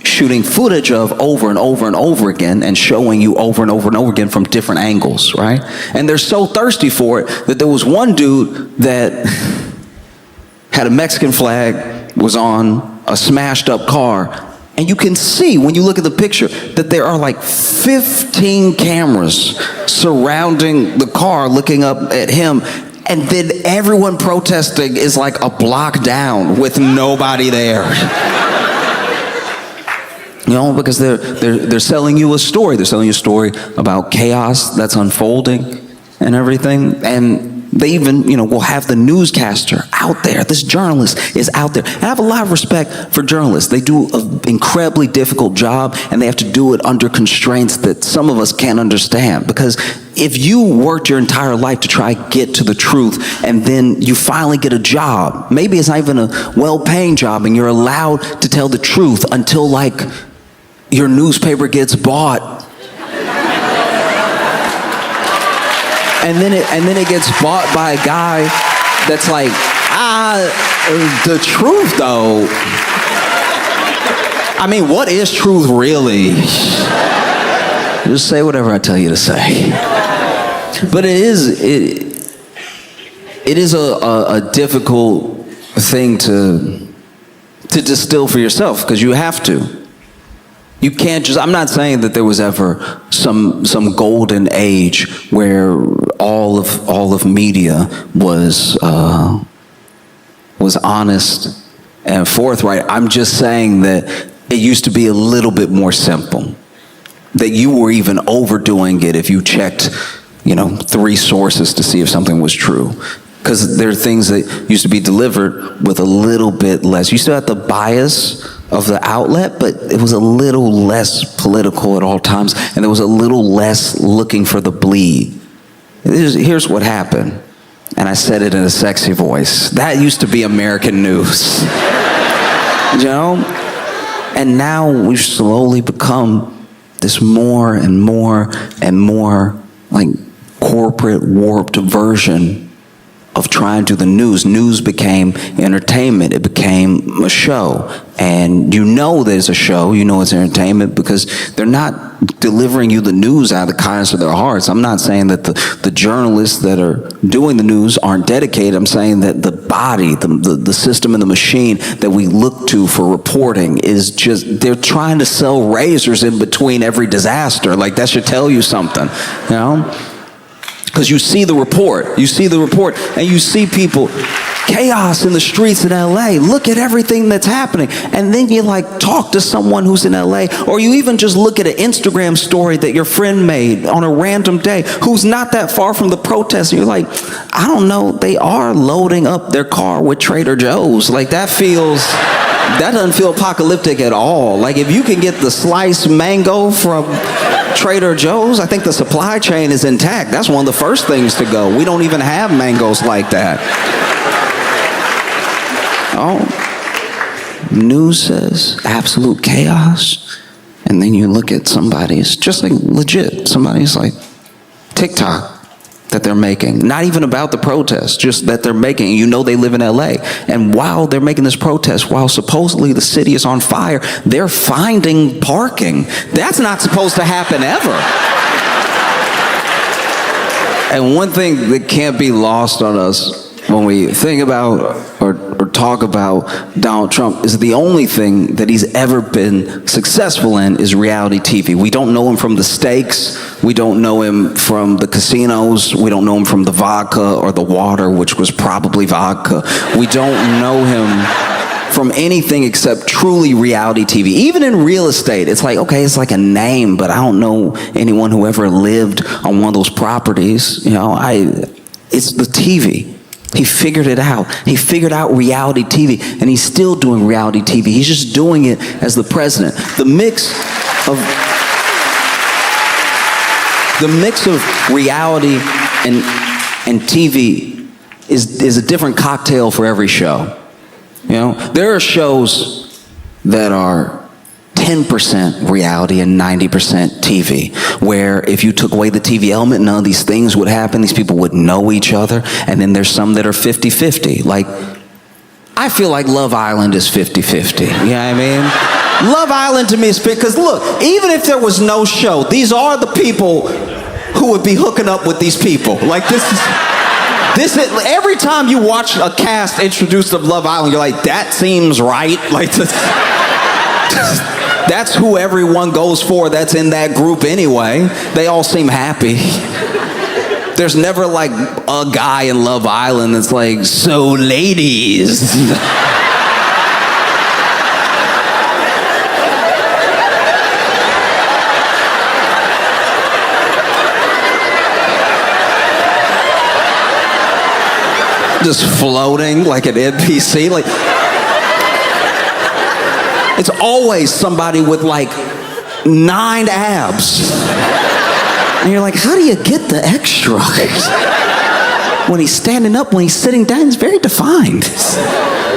shooting footage of over and over and over again, and showing you over and over and over again from different angles, right? And they're so thirsty for it that there was one dude that had a Mexican flag, was on a smashed up car, and you can see when you look at the picture that there are like 15 cameras surrounding the car looking up at him, and then everyone protesting is like a block down with nobody there. You know, because they're selling you a story. They're selling you a story about chaos that's unfolding and everything. And they even, you know, will have the newscaster out there. This journalist is out there. And I have a lot of respect for journalists. They do an incredibly difficult job, and they have to do it under constraints that some of us can't understand. Because if you worked your entire life to try to get to the truth, and then you finally get a job, maybe it's not even a well-paying job, and you're allowed to tell the truth until like your newspaper gets bought, and then it gets bought by a guy that's like, the truth though. I mean, what is truth really? Just say whatever I tell you to say. But it is a difficult thing to distill for yourself, because you have to. You can't just, I'm not saying that there was ever some golden age where all of media was honest and forthright. I'm just saying that it used to be a little bit more simple. That you were even overdoing it if you checked, 3 sources to see if something was true. Because there are things that used to be delivered with a little bit less. You still had the bias of the outlet, but it was a little less political at all times, and there was a little less looking for the bleed. Here's what happened, and I said it in a sexy voice. That used to be American news. And now we've slowly become this more and more and more like corporate warped version of trying to do the news. News became entertainment. It became a show. And there's a show, it's entertainment, because they're not delivering you the news out of the kindness of their hearts. I'm not saying that the journalists that are doing the news aren't dedicated. I'm saying that the body, the system and the machine that we look to for reporting is just, they're trying to sell razors in between every disaster. Like, that should tell you something, Because you see the report, and you see people, chaos in the streets in LA. Look at everything that's happening. And then you talk to someone who's in LA, or you even just look at an Instagram story that your friend made on a random day who's not that far from the protest. And you're like, I don't know, they are loading up their car with Trader Joe's. That doesn't feel apocalyptic at all. Like, if you can get the sliced mango from Trader Joe's, I think the supply chain is intact. That's one of the first things to go. We don't even have mangoes like that. News says absolute chaos, and then you look at somebody's just like legit. Somebody's like TikTok, that they're making. Not even about the protest, just that they're making. You know they live in LA. And while they're making this protest, while supposedly the city is on fire, they're finding parking. That's not supposed to happen ever. And one thing that can't be lost on us when we think about or talk about Donald Trump is the only thing that he's ever been successful in is reality TV. We don't know him from the steaks. We don't know him from the casinos. We don't know him from the vodka or the water, which was probably vodka. We don't know him from anything except truly reality TV. Even in real estate, it's like, okay, it's like a name, but I don't know anyone who ever lived on one of those properties. You know, it's the TV. He figured it out. He figured out reality TV, and he's still doing reality TV. He's just doing it as the president. The mix of reality and TV is a different cocktail for every show. You know, there are shows that are 10% reality and 90% TV, where if you took away the TV element, none of these things would happen. These people would know each other. And then there's some that are 50-50. Like, I feel like Love Island is 50-50. You know what I mean? Love Island to me is because look, even if there was no show, these are the people who would be hooking up with these people. Like this is every time you watch a cast introduced of Love Island, you're like, that seems right. Like that's who everyone goes for that's in that group anyway. They all seem happy. There's never like a guy in Love Island that's like, so ladies. Just floating like an NPC. Like, it's always somebody with like 9 abs. And you're like, how do you get the extra? When he's standing up, when he's sitting down, it's very defined.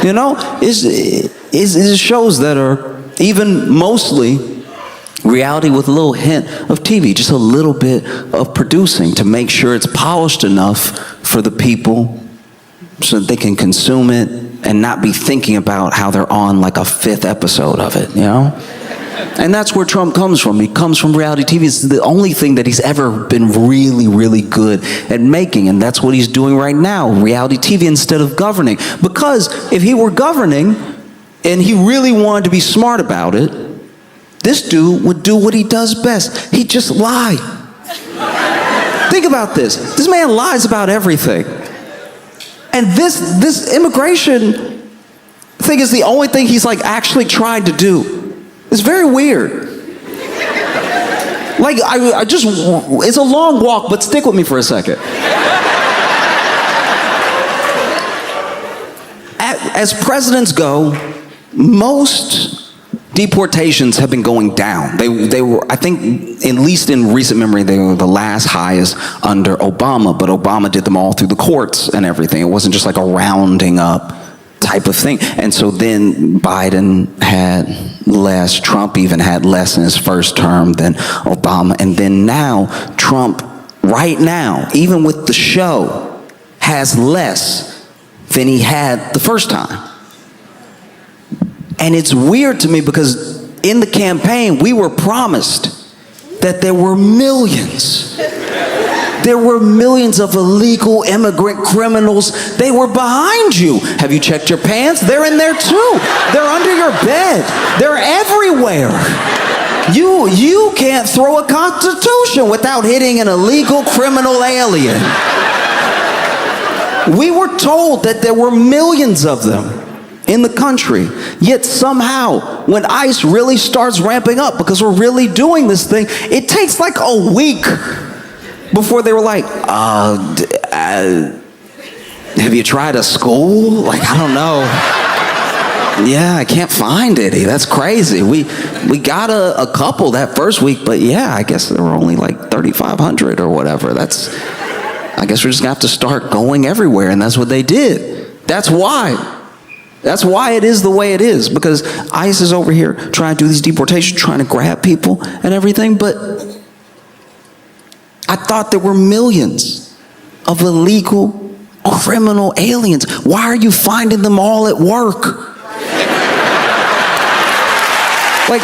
You know, it's shows that are even mostly reality with a little hint of TV, just a little bit of producing to make sure it's polished enough for the people so that they can consume it and not be thinking about how they're on like a 5th episode of it, you know? And that's where Trump comes from. He comes from reality TV. It's the only thing that he's ever been really, really good at making, and that's what he's doing right now, reality TV instead of governing. Because if he were governing and he really wanted to be smart about it, this dude would do what he does best. He'd just lie. Think about this. This man lies about everything. And this immigration thing is the only thing he's like actually tried to do. It's very weird. Like, I just, it's a long walk, but stick with me for a second. As presidents go, most deportations have been going down. They were, I think, at least in recent memory, they were the last highest under Obama, but Obama did them all through the courts and everything. It wasn't just like a rounding up type of thing. And so then Biden had less, Trump even had less in his first term than Obama. And then now, Trump, right now, even with the show, has less than he had the first time. And it's weird to me because in the campaign, we were promised that there were millions. There were millions of illegal immigrant criminals. They were behind you. Have you checked your pants? They're in there too. They're under your bed. They're everywhere. You can't throw a constitution without hitting an illegal criminal alien. We were told that there were millions of them in the country. Yet somehow, when ICE really starts ramping up, because we're really doing this thing, it takes like a week before they were like, have you tried a school? Like, I don't know. Yeah, I can't find any. That's crazy. We got a couple that first week, but yeah, I guess there were only like 3,500 or whatever. I guess we're just gonna have to start going everywhere, and that's what they did. That's why it is the way it is, because ICE is over here trying to do these deportations, trying to grab people and everything, but I thought there were millions. of illegal criminal aliens. Why are you finding them all at work? Like,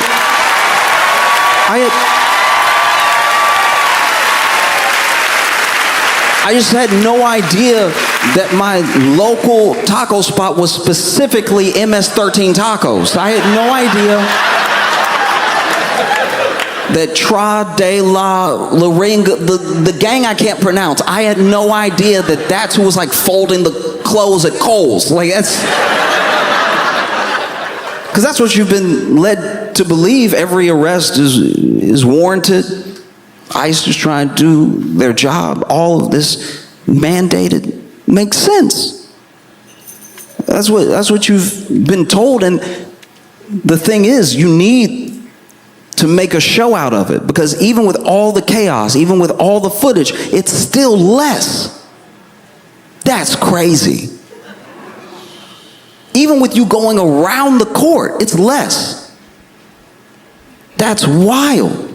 I just had no idea that my local taco spot was specifically MS-13 Tacos. I had no idea that Tra de la Ringa, the gang I can't pronounce, I had no idea that that's who was like folding the clothes at Kohl's. Like, that's... Because that's what you've been led to believe. Every arrest is warranted. ICE is trying to do their job. All of this mandated makes sense. That's what you've been told. And the thing is, you need to make a show out of it, because even with all the chaos, even with all the footage, it's still less. That's crazy. Even with you going around the court, it's less. That's wild.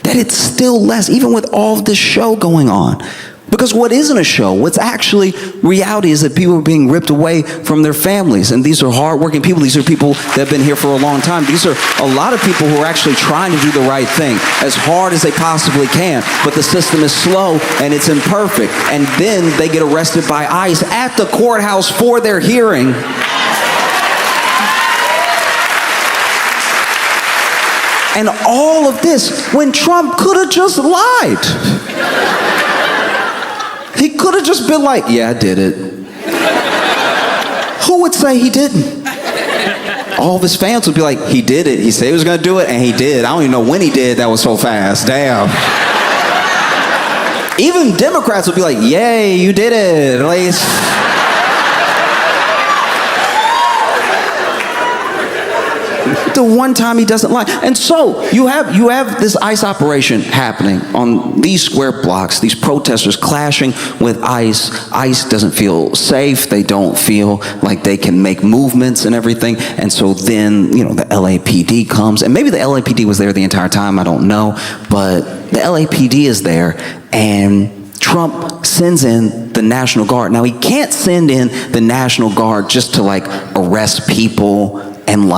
That it's still less, even with all of this show going on. Because what isn't a show, what's actually reality, is that people are being ripped away from their families. And these are hardworking people. These are people that have been here for a long time. These are a lot of people who are actually trying to do the right thing as hard as they possibly can. But the system is slow and it's imperfect. And then they get arrested by ICE at the courthouse for their hearing. And all of this when Trump could have just lied. He could have just been like, yeah, I did it. Who would say he didn't? All of his fans would be like, he did it. He said he was going to do it, and he did. I don't even know when he did. That was so fast. Damn. Even Democrats would be like, yay, you did it. At least... the one time he doesn't lie. And so you have this ICE operation happening on these square blocks, these protesters clashing with ICE. ICE doesn't feel safe. They don't feel like they can make movements and everything. And so then, the LAPD comes, and maybe the LAPD was there the entire time, I don't know, but the LAPD is there, and Trump sends in the National Guard. Now, he can't send in the National Guard just to arrest people and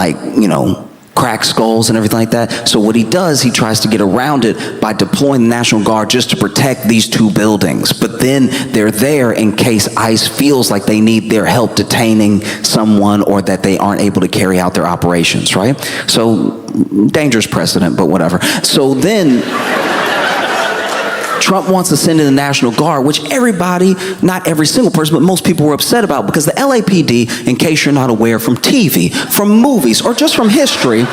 crack skulls and everything like that. So what he does, he tries to get around it by deploying the National Guard just to protect these two buildings. But then they're there in case ICE feels like they need their help detaining someone, or that they aren't able to carry out their operations, right? So, dangerous precedent, but whatever. So then Trump wants to send in the National Guard, which everybody, not every single person, but most people were upset about, because the LAPD, in case you're not aware from TV, from movies, or just from history,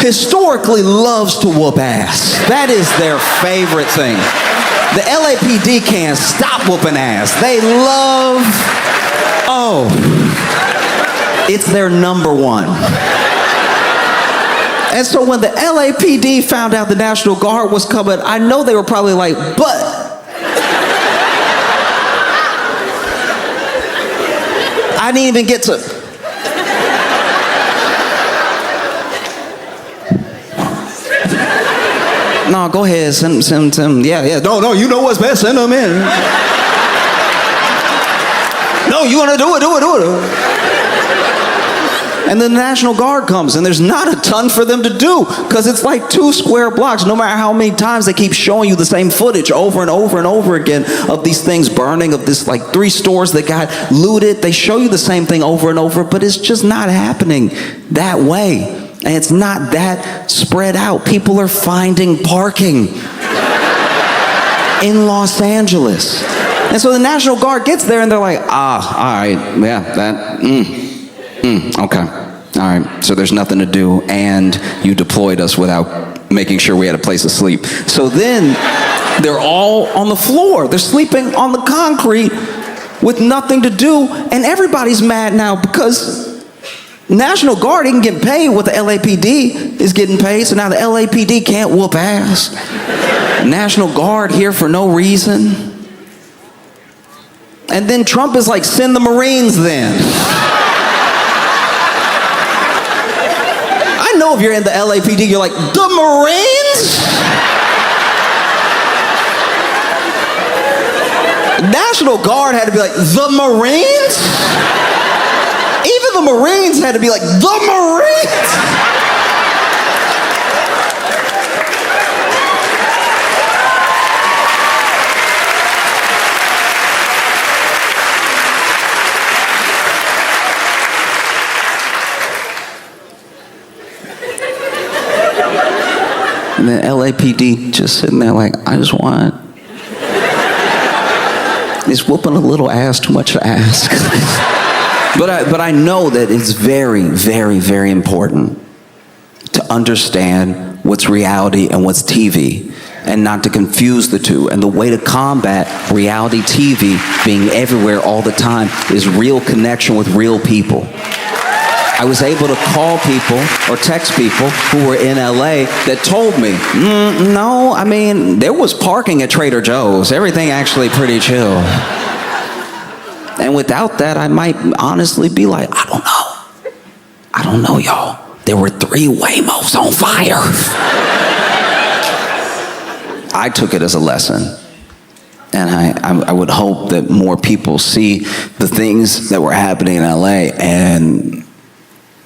historically loves to whoop ass. That is their favorite thing. The LAPD can't stop whooping ass. They love, it's their number one. And so when the LAPD found out the National Guard was coming, I know they were probably like, but I didn't even get to... No, go ahead, send them. Yeah. No, you know what's best, send them in. No, you want to do it. And then the National Guard comes, and there's not a ton for them to do, because it's like 2 square blocks. No matter how many times they keep showing you the same footage over and over and over again of these things burning, of this 3 stores that got looted. They show you the same thing over and over, but it's just not happening that way. And it's not that spread out. People are finding parking in Los Angeles. And so the National Guard gets there, and they're like, all right, yeah, that, okay. All right. So there's nothing to do, and you deployed us without making sure we had a place to sleep. So then they're all on the floor. They're sleeping on the concrete with nothing to do, and everybody's mad now because National Guard didn't get paid what the LAPD is getting paid, so now the LAPD can't whoop ass. National Guard here for no reason. And then Trump is like, send the Marines then. I know if you're in the LAPD, you're like, the Marines? National Guard had to be like, the Marines? Even the Marines had to be like, the Marines? And then LAPD just sitting there like, I just want. Is whooping a little ass too much to ask? But I know that it's very, very, very important to understand what's reality and what's TV, and not to confuse the two. And the way to combat reality TV being everywhere all the time is real connection with real people. I was able to call people or text people who were in LA that told me, no, I mean, there was parking at Trader Joe's. Everything actually pretty chill. And without that, I might honestly be like, I don't know, y'all. There were 3 Waymos on fire. I took it as a lesson. And I would hope that more people see the things that were happening in LA and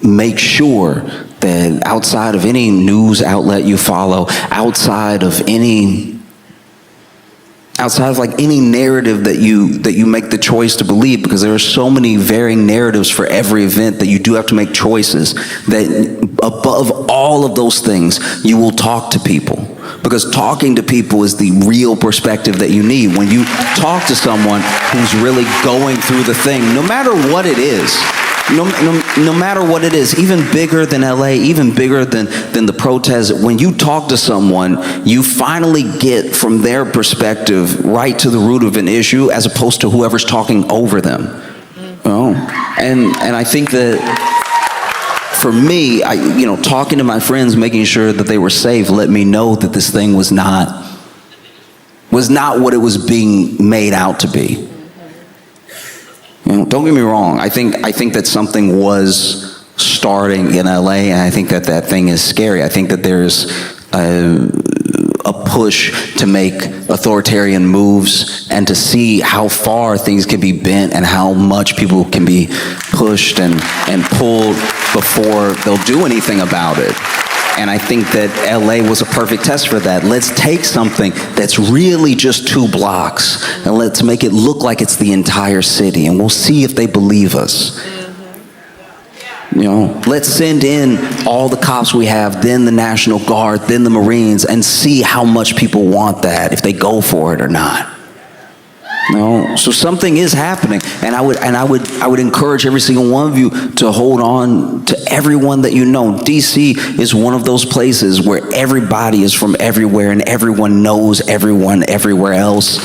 make sure that outside of any news outlet you follow, outside of like any narrative that you make the choice to believe, because there are so many varying narratives for every event that you do have to make choices, that above all of those things, you will talk to people. Because talking to people is the real perspective that you need. When you talk to someone who's really going through the thing, no matter what it is, no matter what it is, even bigger than LA, even bigger than the protests, when you talk to someone, you finally get from their perspective right to the root of an issue, as opposed to whoever's talking over them. Oh, and I think that for me, talking to my friends, making sure that they were safe, let me know that this thing was not what it was being made out to be. Don't get me wrong. I think that something was starting in LA, and I think that thing is scary. I think that there's a push to make authoritarian moves and to see how far things can be bent and how much people can be pushed and pulled before they'll do anything about it. And I think that LA was a perfect test for that. Let's take something that's really just 2 blocks and let's make it look like it's the entire city, and we'll see if they believe us. Let's send in all the cops we have, then the National Guard, then the Marines, and see how much people want that, if they go for it or not. So something is happening, and I would encourage every single one of you to hold on to everyone that you know. DC is one of those places where everybody is from everywhere, and everyone knows everyone everywhere else.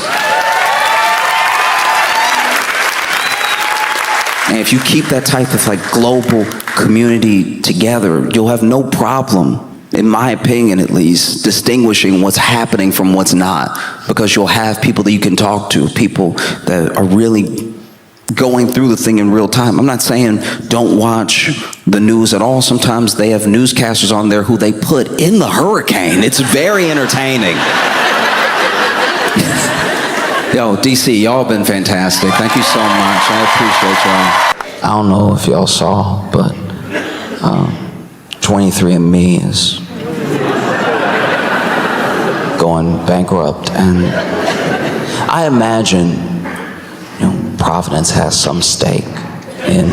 And if you keep that type of global community together, you'll have no problem, in my opinion at least, distinguishing what's happening from what's not, because you'll have people that you can talk to, people that are really going through the thing in real time. I'm not saying don't watch the news at all. Sometimes they have newscasters on there who they put in the hurricane. It's very entertaining. Yo, DC, y'all been fantastic. Thank you so much. I appreciate y'all. I don't know if y'all saw, but 23andMe is going bankrupt, and I imagine Providence has some stake in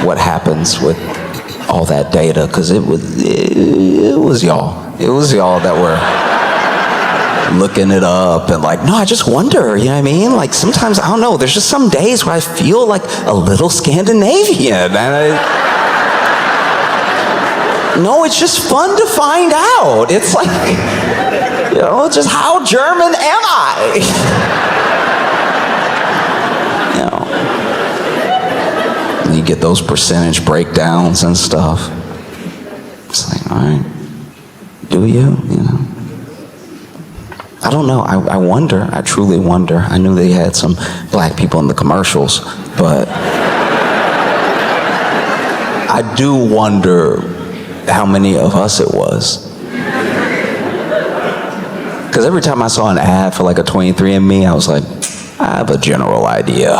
what happens with all that data, because it was y'all that were looking it up and no, I just wonder, you know what I mean? Sometimes, I don't know, there's just some days where I feel like a little Scandinavian, and no, it's just fun to find out. It's just how German am I? And you get those percentage breakdowns and stuff. It's all right, do you? I don't know. I wonder. I truly wonder. I knew they had some black people in the commercials, but I do wonder how many of us it was. Because every time I saw an ad for like a 23andMe, I was like, I have a general idea.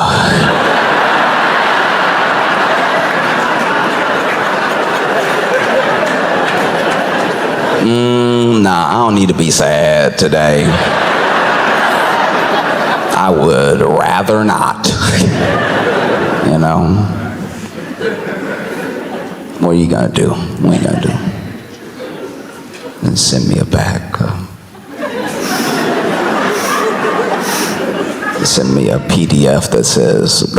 Nah, I don't need to be sad today. I would rather not. You know? What are you gonna do? What are you gonna do? And send me a bag. Send me a PDF that says,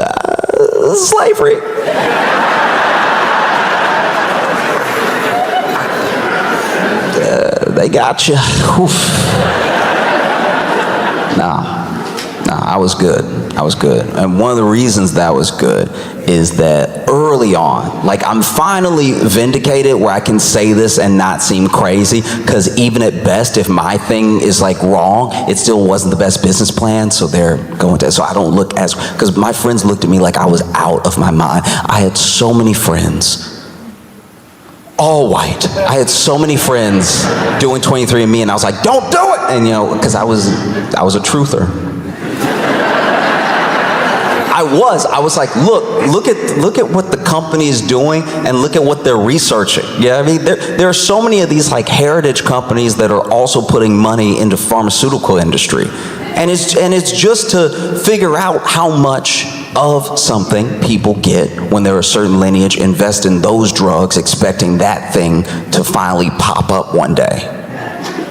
slavery. They got you. Nah, I was good. I was good. And one of the reasons that was good is that early on, like I'm finally vindicated where I can say this and not seem crazy, because even at best, if my thing is like wrong, it still wasn't the best business plan, so they're going to, so I don't look as, because my friends looked at me like I was out of my mind. I had so many friends, all white. I had so many friends doing 23andMe, and I was like, don't do it! And you know, because I was a truther. I was like, look at what the company is doing, and look at what they're researching. Yeah, I mean, there are so many of these like heritage companies that are also putting money into pharmaceutical industry, and it's just to figure out how much of something people get when they're a certain lineage, invest in those drugs, expecting that thing to finally pop up one day.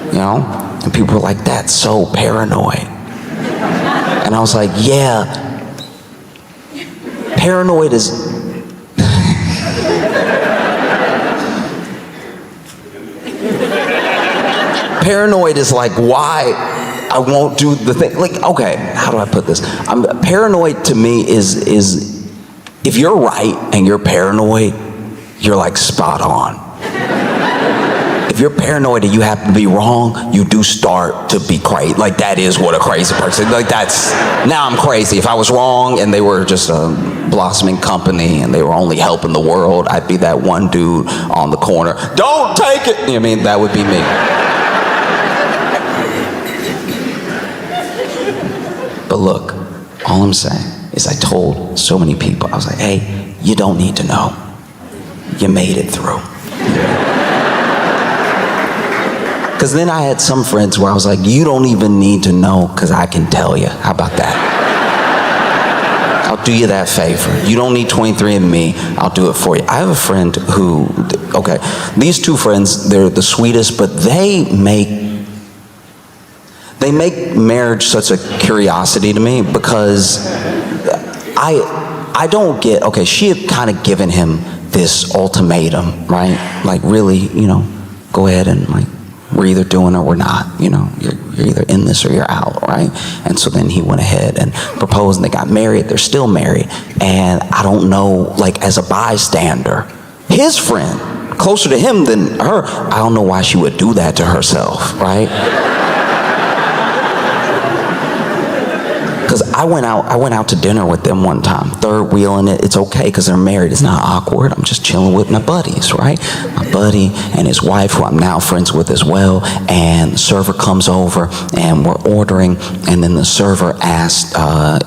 You know, and people were like, that's so paranoid, and I was like, yeah. Paranoid is paranoid is like why I won't do the thing. Like, okay, how do I put this? Paranoid to me is if you're right and you're paranoid, you're like spot on. If you're paranoid and you happen to be wrong, you do start to be crazy. Like, that is what a crazy person, like that's, now I'm crazy. If I was wrong and they were just a blossoming company and they were only helping the world, I'd be that one dude on the corner, don't take it. You know what I mean? That would be me. But look, all I'm saying is I told so many people, I was like, hey, you don't need to know. You made it through. Because then I had some friends where I was like, you don't even need to know because I can tell you. How about that? I'll do you that favor. You don't need 23andMe. I'll do it for you. I have a friend who, okay, these two friends, they're the sweetest, but they make marriage such a curiosity to me, because I don't get, okay, she had kind of given him this ultimatum, right? Like, really, you know, go ahead and like, we're either doing it or we're not, you know, you're either in this or you're out, right? And so then he went ahead and proposed, and they got married. They're still married. And I don't know, like, as a bystander, his friend, closer to him than her, I don't know why she would do that to herself, right? Because I went out to dinner with them one time, third wheeling it. It's okay because they're married. It's not awkward. I'm just chilling with my buddies, right? My buddy and his wife, who I'm now friends with as well. And the server comes over and we're ordering. And then the server asked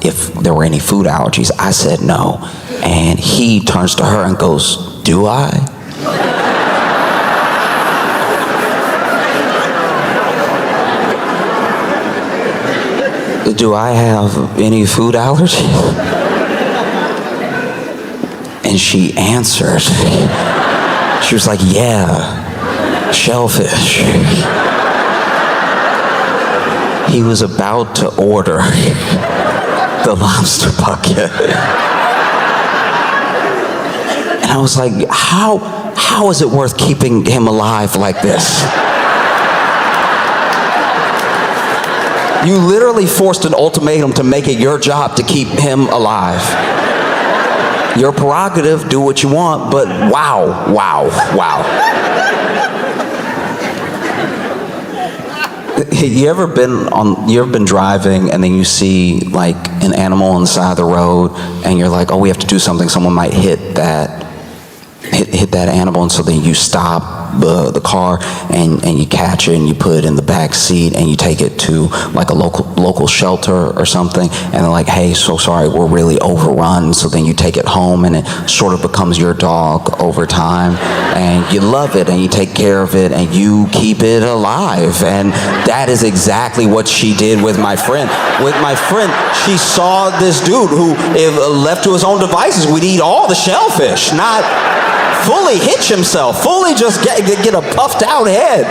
if there were any food allergies. I said no. And he turns to her and goes, do I? Do I have any food allergies? And she answered. She was like, yeah, shellfish. He was about to order the lobster bucket. And I was like, how is it worth keeping him alive like this? You literally forced an ultimatum to make it your job to keep him alive. Your prerogative, do what you want, but wow. You ever been driving and then you see like an animal on the side of the road and you're like, oh, we have to do something, someone might hit that animal, and so then you stop the car, and you catch it and you put it in the back seat and you take it to like a local shelter or something, and they're like, hey, so sorry, we're really overrun. So then you take it home and it sort of becomes your dog over time, and you love it and you take care of it and you keep it alive. And that is exactly what she did with my friend. With my friend, she saw this dude who, if left to his own devices, would eat all the shellfish, not fully hitch himself, fully just get a puffed out head.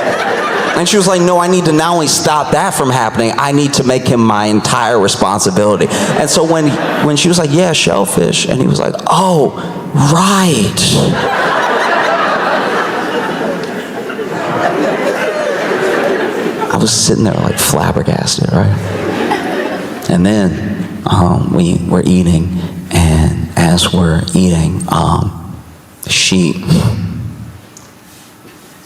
And she was like, no, I need to not only stop that from happening, I need to make him my entire responsibility. And so when she was like, yeah, shellfish, and he was like, oh, right. I was sitting there like flabbergasted, right? And then we're eating, and as we're eating, she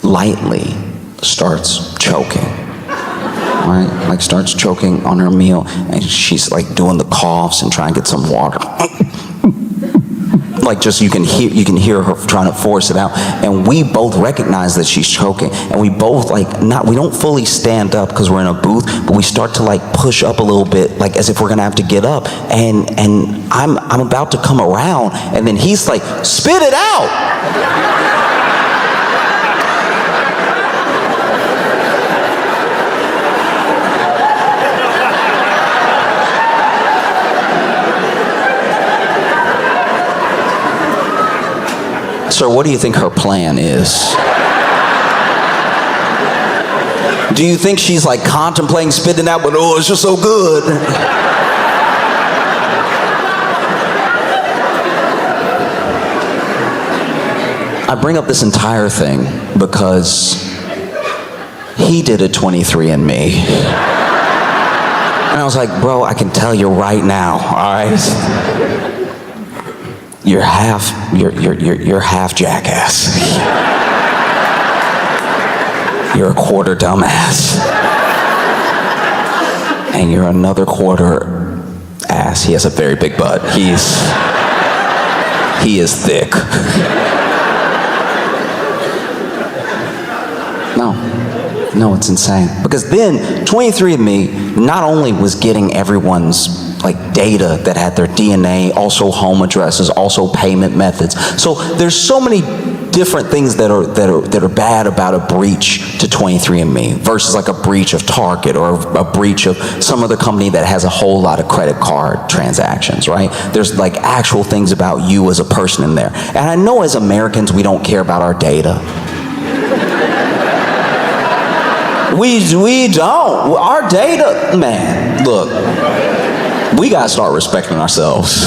lightly starts choking, right? Like starts choking on her meal, and she's like doing the coughs and trying to get some water. Like just you can hear her trying to force it out, and we both recognize that she's choking, and we both we don't fully stand up because we're in a booth, but we start to like push up a little bit, like as if we're gonna have to get up, and I'm about to come around, and then he's like, spit it out. Sir, what do you think her plan is? Do you think she's like contemplating spitting out, but oh, it's just so good? I bring up this entire thing because he did a 23andMe. And I was like, bro, I can tell you right now, all right? You're half jackass. You're a quarter dumbass. And you're another quarter ass. He has a very big butt. He is thick. No, it's insane. Because then 23andMe not only was getting everyone's like data that had their DNA, also home addresses, also payment methods. So there's so many different things that are bad about a breach to 23andMe versus like a breach of Target or a breach of some other company that has a whole lot of credit card transactions, right? There's like actual things about you as a person in there. And I know as Americans we don't care about our data. We don't. Our data, man, look, we gotta start respecting ourselves.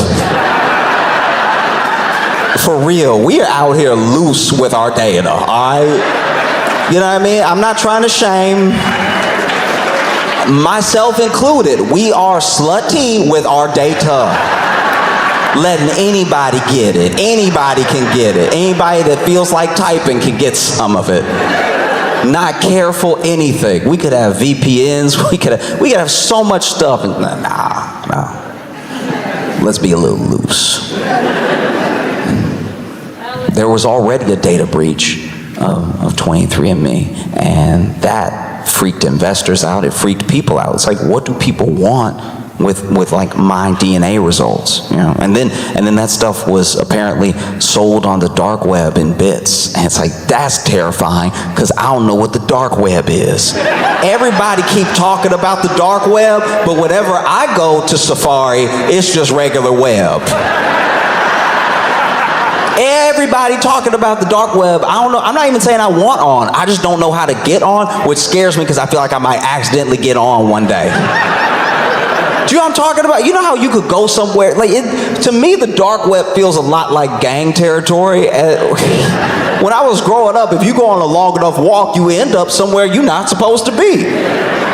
For real, we are out here loose with our data, all right? You know what I mean? I'm not trying to shame, myself included. We are slutty with our data. Letting anybody get it. Anybody can get it. Anybody that feels like typing can get some of it. Not careful anything. We could have VPNs. We could have so much stuff. And nah. Let's be a little loose. There was already a data breach of 23andMe, and that freaked investors out. It freaked people out. It's like, what do people want with like my DNA results, you know? And then that stuff was apparently sold on the dark web in bits, and it's like, that's terrifying because I don't know what the dark web is. Everybody keep talking about the dark web, but whenever I go to Safari, it's just regular web. Everybody talking about the dark web. I don't know. I'm not even saying I want on. I just don't know how to get on, which scares me because I feel like I might accidentally get on one day. Do you know what I'm talking about? You know how you could go somewhere? Like to me, the dark web feels a lot like gang territory. When I was growing up, if you go on a long enough walk, you end up somewhere you're not supposed to be.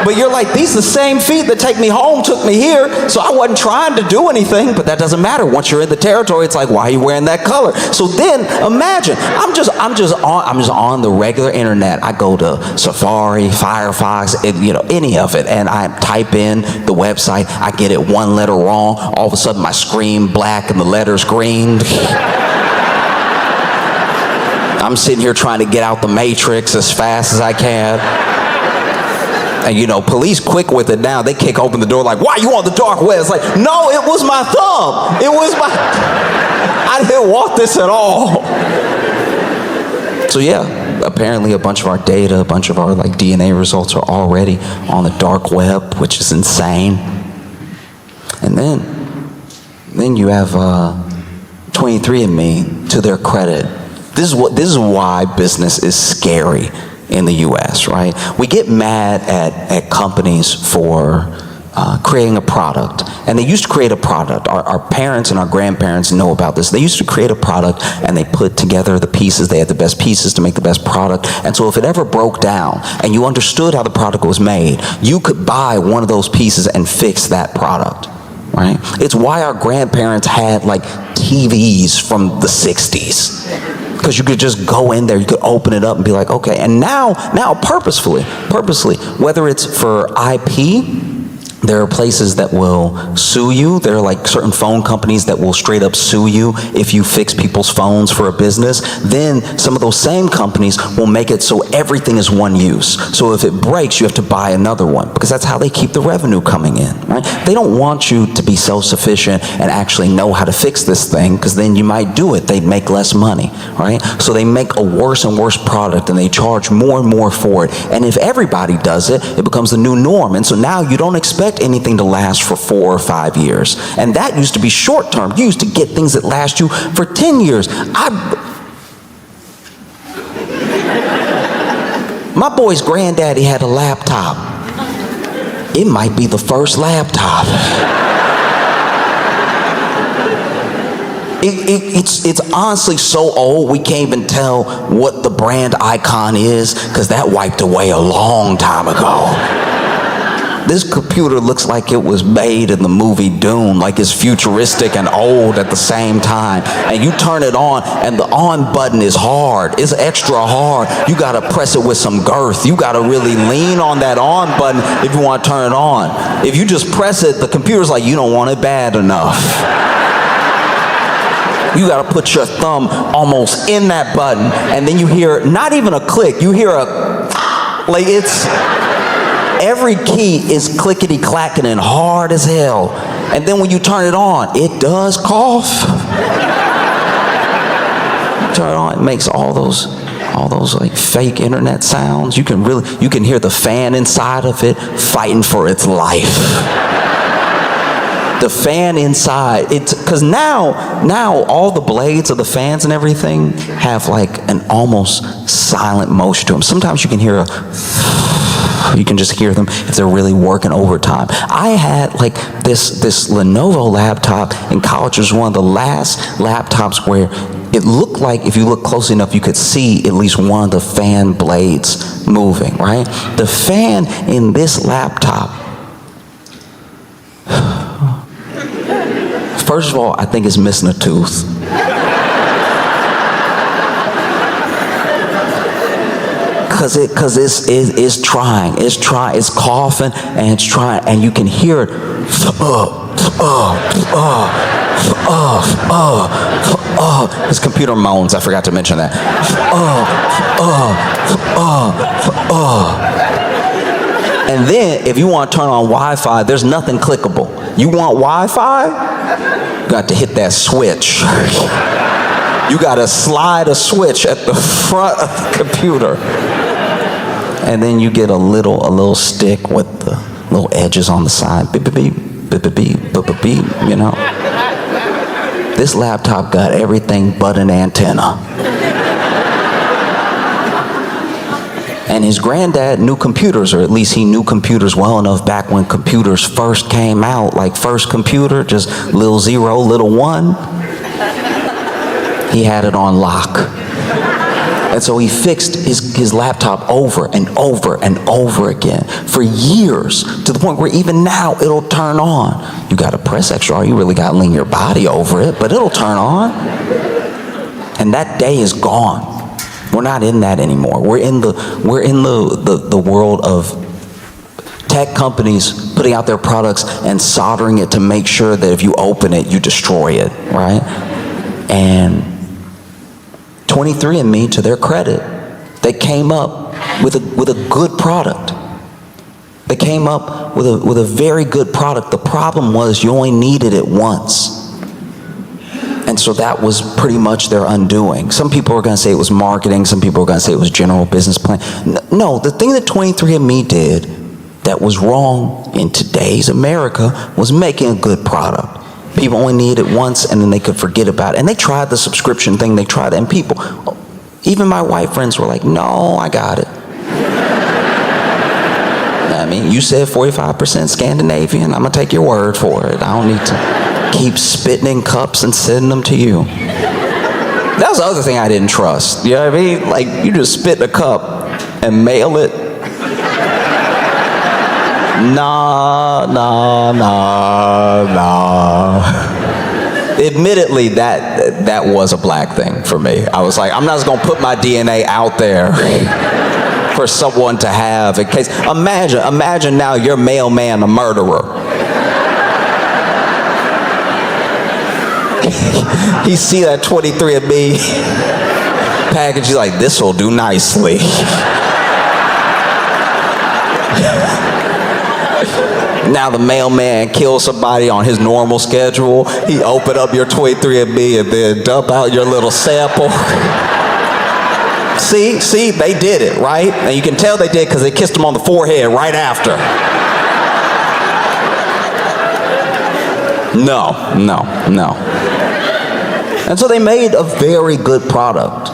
But you're like, these the same feet that take me home took me here, so I wasn't trying to do anything, but that doesn't matter. Once you're in the territory, it's like, why are you wearing that color? So then imagine, I'm just on the regular internet. I go to Safari, Firefox, any of it, and I type in the website. I get it one letter wrong. All of a sudden my screen black and the letter's green. I'm sitting here trying to get out the matrix as fast as I can. And you know, police quick with it now. They kick open the door like, why you on the dark web? It's like, no, it was my thumb. It was I didn't want this at all. So yeah, apparently a bunch of our data, a bunch of our like DNA results are already on the dark web, which is insane. And then you have 23andMe, to their credit. This is why business is scary in the US, right? We get mad at companies for creating a product. And they used to create a product. Our parents and our grandparents know about this. They used to create a product and they put together the pieces. They had the best pieces to make the best product. And so if it ever broke down and you understood how the product was made, you could buy one of those pieces and fix that product, right? It's why our grandparents had like TVs from the 60s. Because you could just go in there, you could open it up and be like, okay. And now purposefully, whether it's for IP, there are places that will sue you. There are like certain phone companies that will straight up sue you if you fix people's phones for a business. Then some of those same companies will make it so everything is one use. So if it breaks, you have to buy another one, because that's how they keep the revenue coming in, right? They don't want you to be self-sufficient and actually know how to fix this thing, because then you might do it. They'd make less money, right? So they make a worse and worse product and they charge more and more for it. And if everybody does it, it becomes the new norm. And so now you don't expect anything to last for 4 or 5 years. And that used to be short term. You used to get things that last you for 10 years. My boy's granddaddy had a laptop. It might be the first laptop. It's honestly so old we can't even tell what the brand icon is, because that wiped away a long time ago. This computer looks like it was made in the movie Dune, like it's futuristic and old at the same time. And you turn it on and the on button is hard. It's extra hard. You gotta press it with some girth. You gotta really lean on that on button if you want to turn it on. If you just press it, the computer's like, you don't want it bad enough. You gotta put your thumb almost in that button, and then you hear not even a click, you hear a, like it's, every key is clickety-clacking and hard as hell. And then when you turn it on, it does cough. Turn it on, it makes all those like fake internet sounds. You can hear the fan inside of it fighting for its life. The fan inside, because now all the blades of the fans and everything have like an almost silent motion to them. Sometimes you can hear you can just hear them if they're really working overtime. I had like this Lenovo laptop in college. It was one of the last laptops where it looked like if you look close enough, you could see at least one of the fan blades moving, right? The fan in this laptop, first of all, I think it's missing a tooth. Because it's trying, it's coughing and it's trying, and you can hear it. His computer moans, I forgot to mention that. And then if you want to turn on Wi-Fi, there's nothing clickable. You want Wi-Fi? You got to hit that switch. You got to slide a switch at the front of the computer. And then you get a little stick with the little edges on the side. Beep, beep, beep, beep, beep, beep, beep, beep, beep, you know. This laptop got everything but an antenna. And his granddad knew computers, or at least he knew computers well enough back when computers first came out, like first computer, just little 0, little 1. He had it on lock. And so he fixed his laptop over and over and over again for years, to the point where even now it'll turn on. You gotta press extra, you really gotta lean your body over it, but it'll turn on. And that day is gone. We're not in that anymore. We're in the world of tech companies putting out their products and soldering it to make sure that if you open it, you destroy it, right? And 23andMe, to their credit, they came up with a good product. They came up with a very good product. The problem was you only needed it once. And so that was pretty much their undoing. Some people are going to say it was marketing. Some people are going to say it was general business plan. No, the thing that 23andMe did that was wrong in today's America was making a good product. People only needed it once, and then they could forget about it. And they tried the subscription thing. They tried it. And people, even my white friends were like, no, I got it. I mean, you said 45% Scandinavian. I'm going to take your word for it. I don't need to keep spitting in cups and sending them to you. That was the other thing I didn't trust. You know what I mean? Like, you just spit in a cup and mail it. Nah. Admittedly, that was a black thing for me. I was like, I'm not just going to put my DNA out there for someone to have in case. Imagine now your mailman a murderer. He see that 23andMe package, he's like, this will do nicely. Now the mailman kills somebody on his normal schedule. He open up your 23andMe and then dump out your little sample. See, they did it, right? And you can tell they did because they kissed him on the forehead right after. No. And so they made a very good product.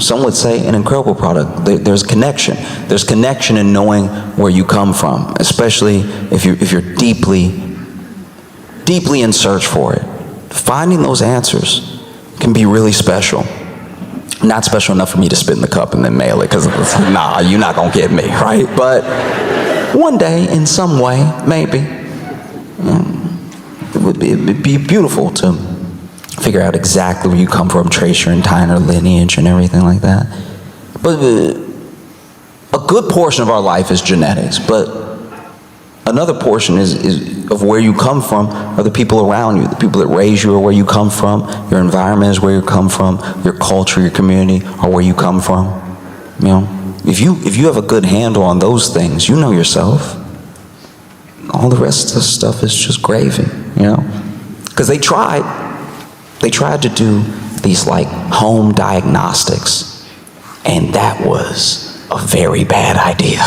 Some would say an incredible product. There's connection. There's connection in knowing where you come from, especially if you're deeply in search for it. Finding those answers can be really special. Not special enough for me to spit in the cup and then mail it, because nah, you're not gonna get me, right? But one day, in some way, maybe, it'd be beautiful to figure out exactly where you come from, trace your entire lineage and everything like that. But a good portion of our life is genetics, but another portion is of where you come from are the people around you. The people that raise you are where you come from. Your environment is where you come from. Your culture, your community are where you come from. You know, if you have a good handle on those things, you know yourself. All the rest of the stuff is just gravy, you know? Because they tried to do these like home diagnostics, and that was a very bad idea.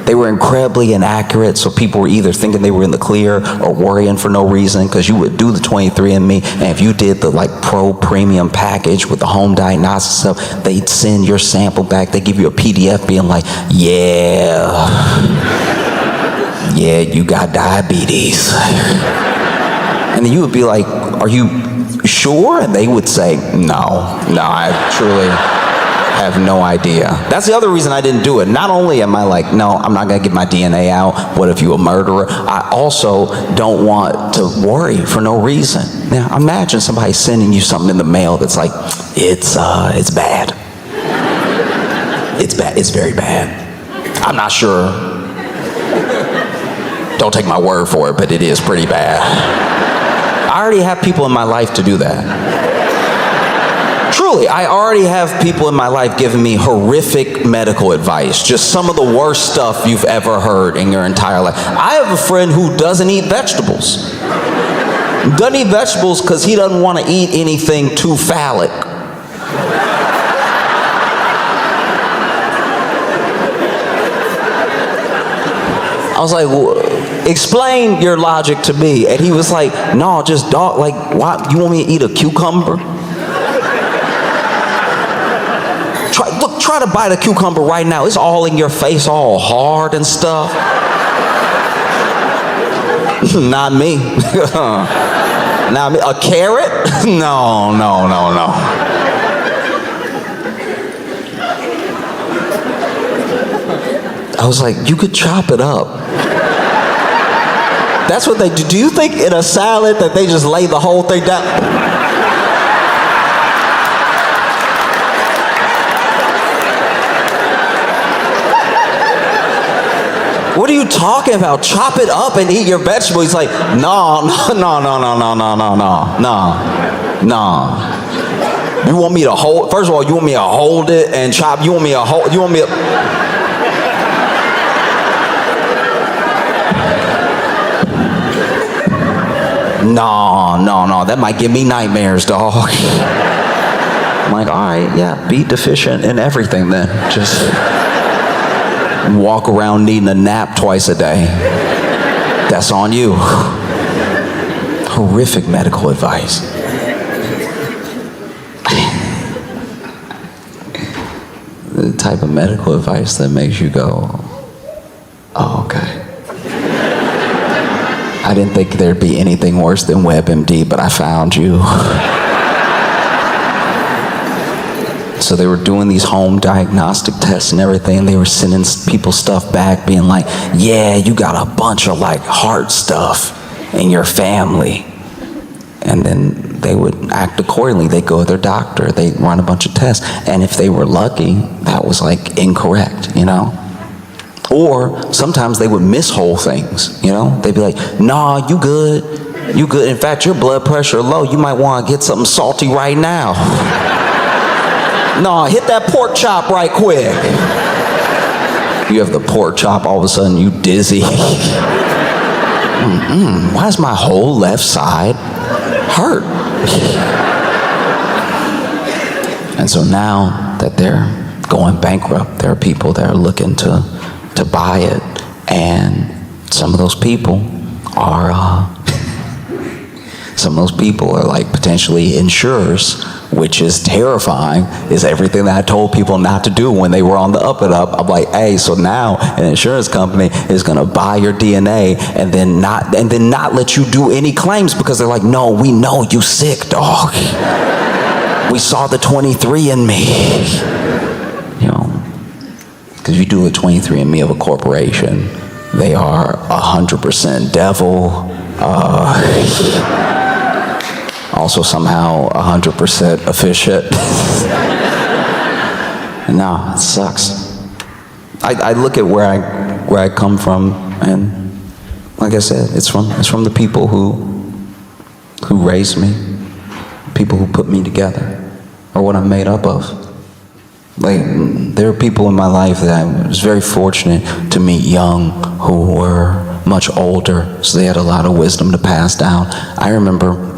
They were incredibly inaccurate, so people were either thinking they were in the clear or worrying for no reason, because you would do the 23andMe, and if you did the like pro premium package with the home diagnostics stuff, they'd send your sample back. They give you a PDF being like, yeah, you got diabetes. And then you would be like, are you sure? And they would say, no, I truly have no idea. That's the other reason I didn't do it. Not only am I like, no, I'm not going to get my DNA out. What if you're a murderer? I also don't want to worry for no reason. Now, imagine somebody sending you something in the mail that's like, it's bad. It's bad. It's very bad. I'm not sure. Don't take my word for it, but it is pretty bad. I already have people in my life to do that. Truly, I already have people in my life giving me horrific medical advice. Just some of the worst stuff you've ever heard in your entire life. I have a friend who doesn't eat vegetables. Doesn't eat vegetables because he doesn't want to eat anything too phallic. I was like, well, explain your logic to me. And he was like, no, just dog, like, why, you want me to eat a cucumber? Try to bite a cucumber right now. It's all in your face, all hard and stuff. Not me. Not me. A carrot? No. I was like, you could chop it up. That's what they do. Do you think in a salad that they just lay the whole thing down? What are you talking about? Chop it up and eat your vegetable. He's like, no. You want me to hold, first of all, you want me to hold it and chop, you want me to hold, you want me to... No, that might give me nightmares, dog. I'm like, all right, yeah, be deficient in everything then. Just walk around needing a nap twice a day. That's on you. Horrific medical advice. The type of medical advice that makes you go, oh, okay. I didn't think there'd be anything worse than WebMD, but I found you. So they were doing these home diagnostic tests and everything, and they were sending people stuff back being like, yeah, you got a bunch of like heart stuff in your family. And then they would act accordingly. They'd go to their doctor, they'd run a bunch of tests, and if they were lucky, that was like incorrect, you know? Or sometimes they would miss whole things, you know? They'd be like, nah, you good. You good. In fact, your blood pressure low. You might want to get something salty right now. Nah, hit that pork chop right quick. You have the pork chop, all of a sudden you dizzy. Why does my whole left side hurt? And so now that they're going bankrupt, there are people that are looking to buy it, and some of those people are like potentially insurers, which is terrifying. Is everything that I told people not to do when they were on the up and up. I'm like, hey, so now an insurance company is gonna buy your DNA and then not let you do any claims, because they're like, no, we know you sick, dog. We saw the 23andMe. You know, because if you do a 23andMe of a corporation, they are 100% devil. Also somehow 100% efficient. No, it sucks. I look at where I come from, and like I said, it's from the people who raised me, people who put me together, or what I'm made up of. Like, there are people in my life that I was very fortunate to meet young who were much older, so they had a lot of wisdom to pass down. I remember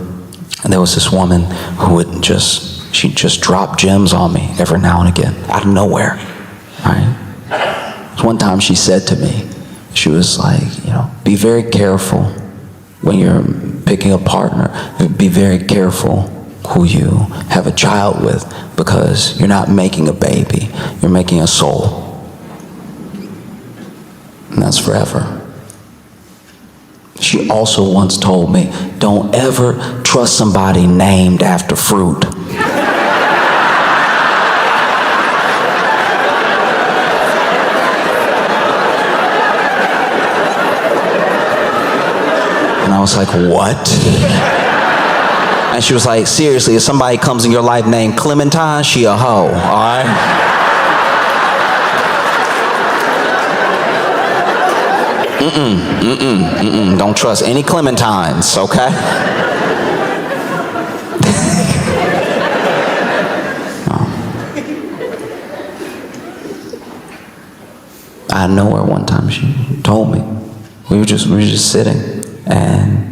there was this woman who would she'd just drop gems on me every now and again, out of nowhere, right? One time she said to me, she was like, you know, be very careful when you're picking a partner. Be very careful who you have a child with, because you're not making a baby, you're making a soul. And that's forever. She also once told me, don't ever trust somebody named after fruit. And I was like, what? And she was like, seriously, if somebody comes in your life named Clementine, she a hoe, all right? Don't trust any Clementines, okay? Out of nowhere one time she told me, we were just sitting, and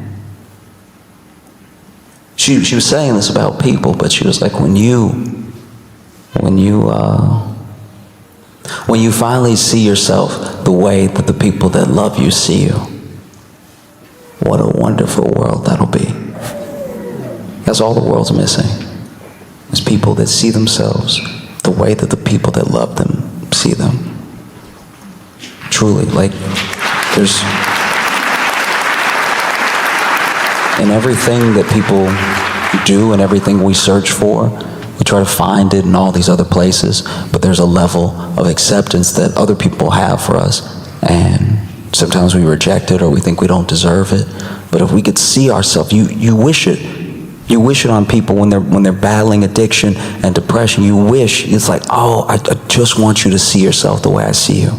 she was saying this about people, but she was like, when you finally see yourself the way that the people that love you see you, what a wonderful world that'll be. That's all the world's missing, is people that see themselves the way that the people that love them see them. Truly, like, there's, in everything that people do and everything we search for, we try to find it in all these other places, but there's a level of acceptance that other people have for us, and sometimes we reject it or we think we don't deserve it. But if we could see ourselves, you wish it. You wish it on people when they're battling addiction and depression. You wish, it's like, oh, I just want you to see yourself the way I see you.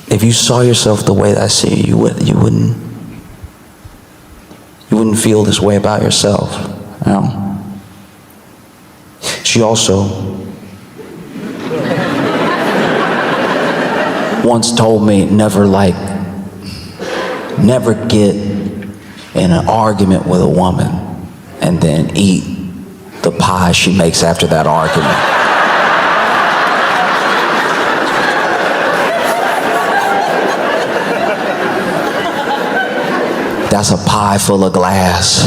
If you saw yourself the way that I see you, you wouldn't feel this way about yourself, you know? She also once told me never get in an argument with a woman and then eat the pie she makes after that argument. That's a pie full of glass.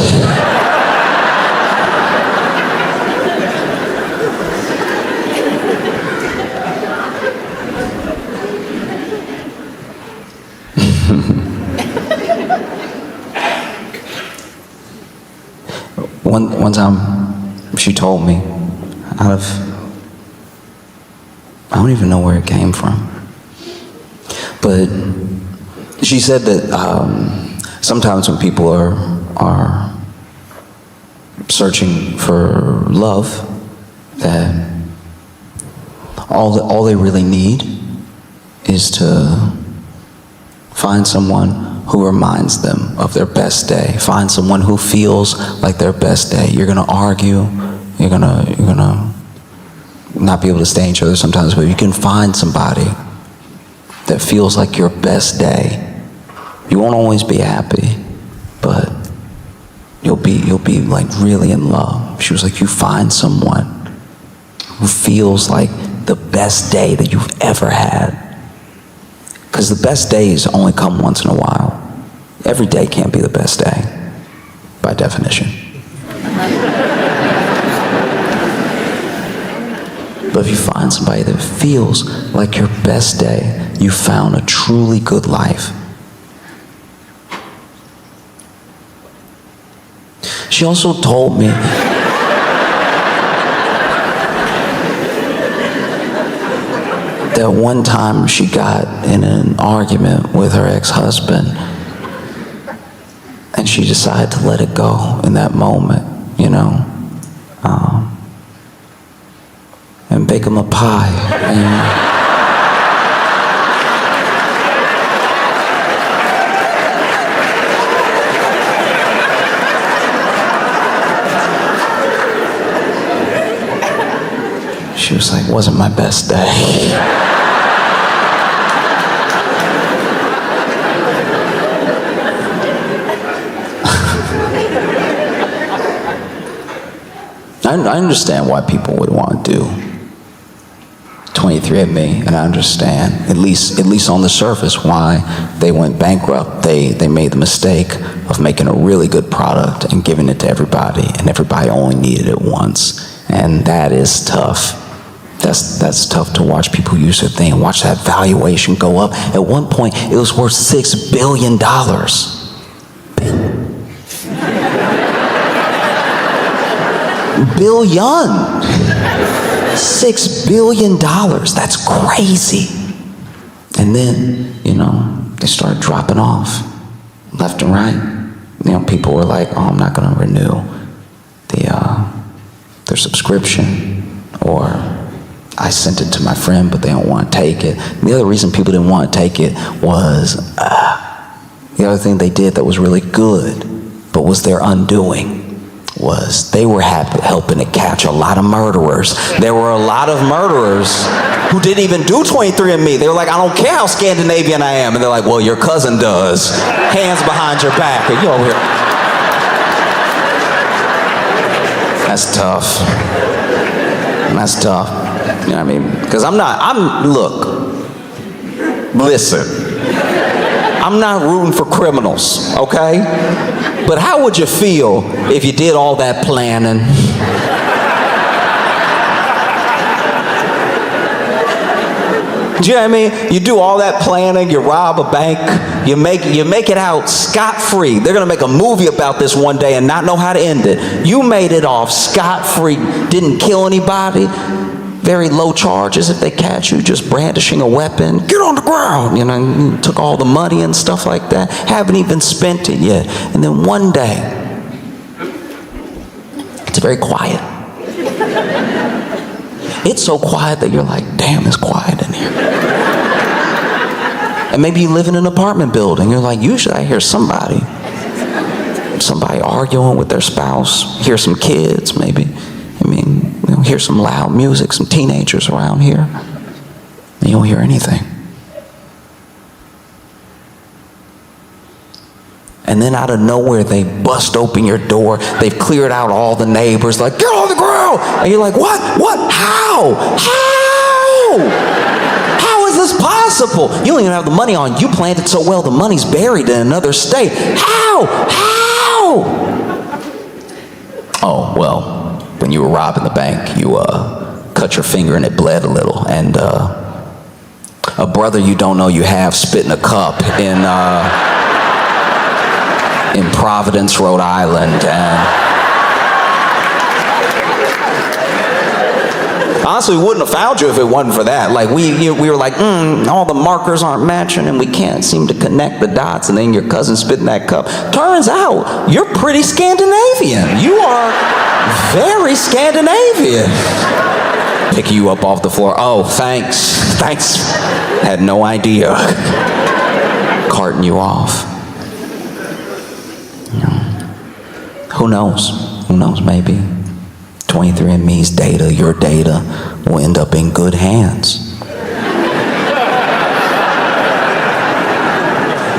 One time, she told me, I don't even know where it came from, but she said that sometimes when people are searching for love, that all they really need is to find someone who reminds them of their best day. Find someone who feels like their best day. You're gonna argue, you're gonna not be able to stay in each other sometimes, but you can find somebody that feels like your best day. You won't always be happy, but you'll be like really in love. She was like, you find someone who feels like the best day that you've ever had. Because the best days only come once in a while. Every day can't be the best day, by definition. But if you find somebody that feels like your best day, you found a truly good life. She also told me that one time she got in an argument with her ex-husband and she decided to let it go in that moment, you know, and bake him a pie. She was like, wasn't my best day. I understand why people would want to do 23andMe, and I understand, at least on the surface, why they went bankrupt. They made the mistake of making a really good product and giving it to everybody, and everybody only needed it once. And that is tough. That's tough to watch people use their thing and watch that valuation go up. At one point, it was worth $6 billion. Billion. $6 billion. That's crazy. And then, you know, they started dropping off left and right. You know, people were like, oh, I'm not going to renew their subscription, or I sent it to my friend, but they don't want to take it. And the other reason people didn't want to take it was the other thing they did that was really good, but was their undoing, was they were helping to catch a lot of murderers. There were a lot of murderers who didn't even do 23andMe. They were like, I don't care how Scandinavian I am. And they're like, well, your cousin does. Hands behind your back. And you over here. That's tough. That's tough. You know what I mean? Because look, listen, I'm not rooting for criminals, okay? But how would you feel if you did all that planning? Do you know what I mean? You do all that planning, you rob a bank, you make it out scot-free. They're gonna make a movie about this one day and not know how to end it. You made it off scot-free, didn't kill anybody, very low charges if they catch you, just brandishing a weapon. Get on the ground, you know, you took all the money and stuff like that, haven't even spent it yet. And then one day, it's very quiet. It's so quiet that you're like, damn, it's quiet in here. And maybe you live in an apartment building. You're like, usually I hear somebody arguing with their spouse, hear some kids maybe. I mean, you know, hear some loud music, some teenagers around here. And you don't hear anything. And then out of nowhere, they bust open your door. They've cleared out all the neighbors, like, get on the ground. And you're like, what? How? How is this possible? You don't even have the money on. You planned it so well, the money's buried in another state. How? Oh, well, when you were robbing the bank, you cut your finger and it bled a little. And a brother you don't know you have spit in a cup in Providence, Rhode Island, and honestly, we wouldn't have found you if it wasn't for that. Like we were like, all the markers aren't matching, and we can't seem to connect the dots. And then your cousin spit in that cup. Turns out you're pretty Scandinavian. You are very Scandinavian. Pick you up off the floor. Oh, thanks. Had no idea. Carting you off. Who knows? Maybe 23andMe's data, your data, will end up in good hands.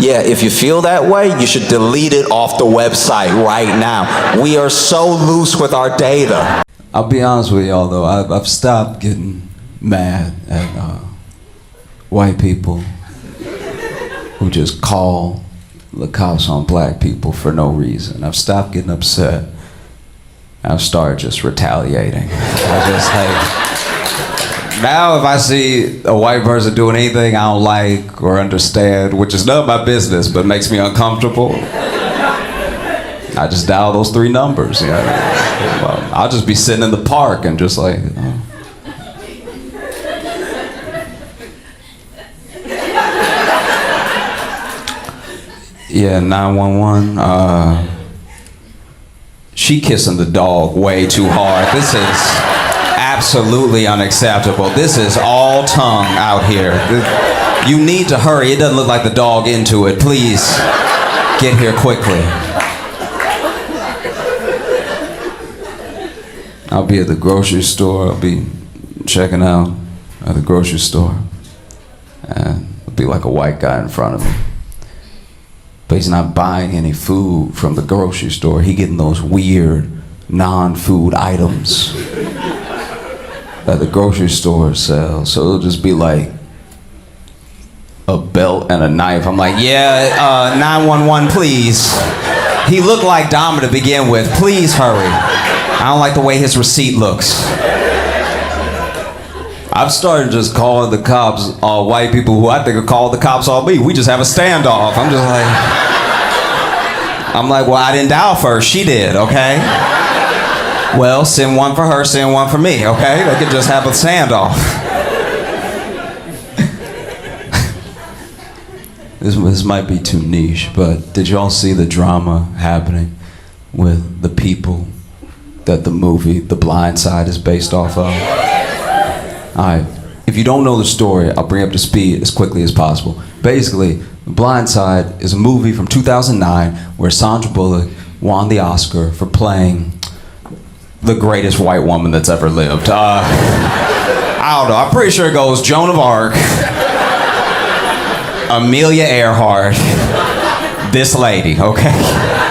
Yeah, if you feel that way, you should delete it off the website right now. We are so loose with our data. I'll be honest with y'all though, I've stopped getting mad at white people who just call the cops on black people for no reason. I've stopped getting upset. I've started just retaliating. Now if I see a white person doing anything I don't like or understand, which is none of my business but makes me uncomfortable, I just dial those 3 numbers. You know? I'll just be sitting in the park and just like, Yeah, 911. She kissing the dog way too hard. This is absolutely unacceptable. This is all tongue out here. You need to hurry. It doesn't look like the dog into it. Please get here quickly. I'll be at the grocery store. I'll be checking out at the grocery store. And there'll be like a white guy in front of me. But he's not buying any food from the grocery store. He getting those weird non-food items that the grocery store sells. So it'll just be like a belt and a knife. I'm like, yeah, 911, please. He looked like Dama to begin with. Please hurry. I don't like the way his receipt looks. I've started just calling the cops on white people who I think are calling the cops on me. We just have a standoff. I'm like, well, I didn't dial first. She did, okay? Well, send one for her, send one for me, okay? They could just have a standoff. This might be too niche, but did y'all see the drama happening with the people that the movie The Blind Side is based off of? Alright, if you don't know the story, I'll bring up to speed as quickly as possible. Basically, The Blind Side is a movie from 2009 where Sandra Bullock won the Oscar for playing the greatest white woman that's ever lived. I don't know, I'm pretty sure it goes Joan of Arc, Amelia Earhart, this lady, okay?